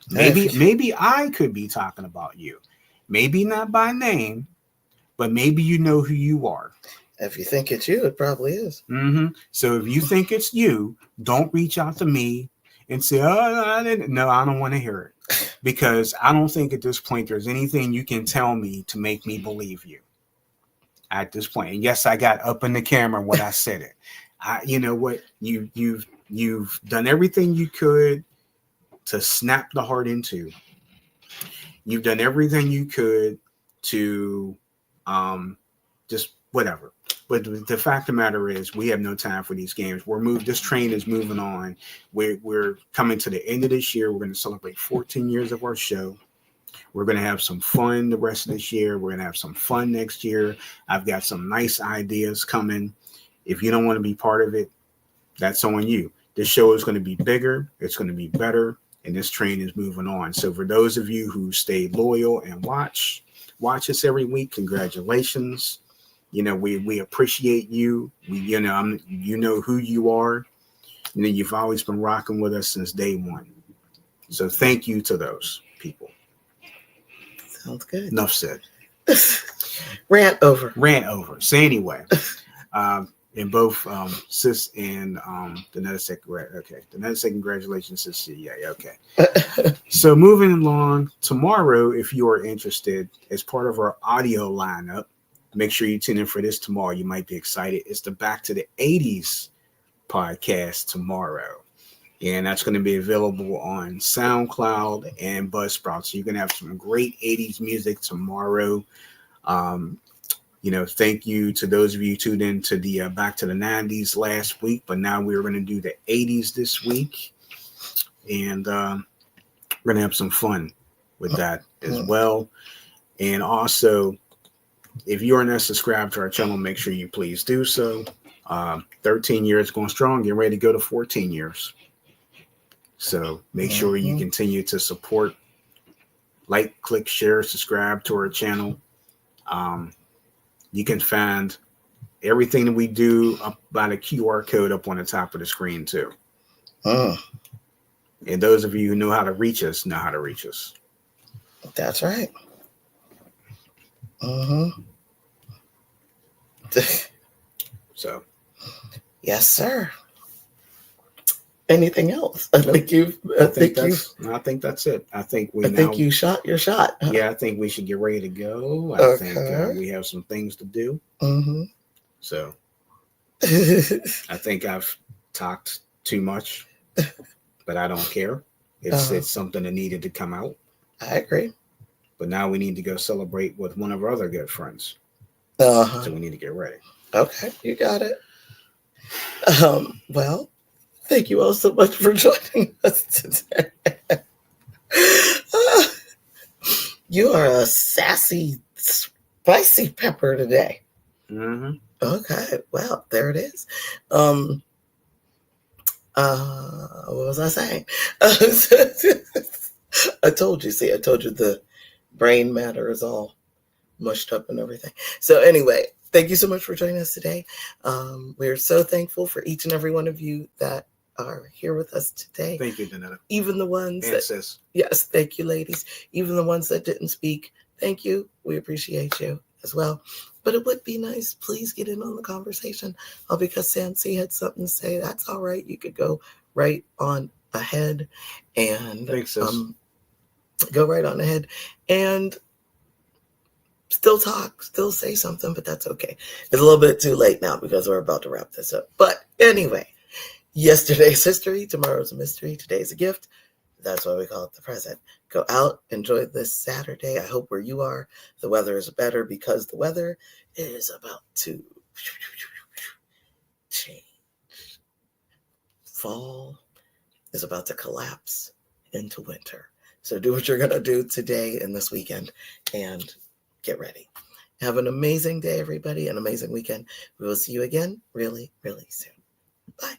Maybe I could be talking about you. Maybe not by name, but maybe you know who you are. If you think it's you, it probably is. So if you think it's you, don't reach out to me and say, "Oh, I didn't." No, I don't want to hear it, because I don't think at this point there's anything you can tell me to make me believe you. At this point, and yes, I got up in the camera when I said it. You know what? You've done everything you could to snap the heart in two. You've done everything you could to just whatever. But the fact of the matter is, we have no time for these games. This train is moving on. We're coming to the end of this year. We're going to celebrate 14 years of our show. We're going to have some fun the rest of this year. We're going to have some fun next year. I've got some nice ideas coming. If you don't want to be part of it, that's on you. This show is going to be bigger. It's going to be better. And this train is moving on. So for those of you who stay loyal and watch us every week, congratulations. You know, we appreciate you. You know who you are. You know, you've always been rocking with us since day one. So thank you to those people. Sounds good. Enough said. Rant over. So anyway, in both Sis and Danetta said, okay. Danetta said, congratulations, Sis. Yeah, okay. So moving along, tomorrow, if you are interested, as part of our audio lineup, make sure you tune in for this tomorrow. You might be excited. It's the Back to the 80s podcast tomorrow. And that's going to be available on SoundCloud and Buzzsprout. So you're going to have some great 80s music tomorrow. Thank you to those of you who tuned in to the Back to the 90s last week. But now we're going to do the 80s this week. And we're going to have some fun with that as well. And also, if you are not subscribed to our channel, make sure you please do so. 13 years going strong, getting ready to go to 14 years. So make sure you continue to support, like, click, share, subscribe to our channel. You can find everything that we do up by the QR code up on the top of the screen too. And those of you who know how to reach us know how to reach us. That's right. So, yes, sir. Anything else? I think that's it. I think you shot your shot. Huh? Yeah, I think we should get ready to go. I think we have some things to do. So I think I've talked too much, but I don't care. It's something that needed to come out. I agree. But now we need to go celebrate with one of our other good friends. So we need to get ready. Okay, you got it. Well, thank you all so much for joining us today. You are a sassy, spicy pepper today. Okay, well, there it is. What was I saying? I told you. See, I told you the brain matter is all mushed up and everything. So anyway, thank you so much for joining us today. We're so thankful for each and every one of you that are here with us today. Thank you, Danetta. Even the ones and that, sis. Yes, thank you, ladies. Even the ones that didn't speak, thank you. We appreciate you as well. But it would be nice, please get in on the conversation. Because Sansi had something to say, that's all right. You could go right on ahead and Thanks, sis. go right on ahead and still talk, still say something, but that's okay. It's a little bit too late now because we're about to wrap this up. But anyway, yesterday's history, tomorrow's a mystery, today's a gift. That's why we call it the present. Go out, enjoy this Saturday. I hope where you are, the weather is better because the weather is about to change. Fall is about to collapse into winter. So do what you're going to do today and this weekend and get ready. Have an amazing day, everybody, an amazing weekend. We will see you again really, really soon. Bye.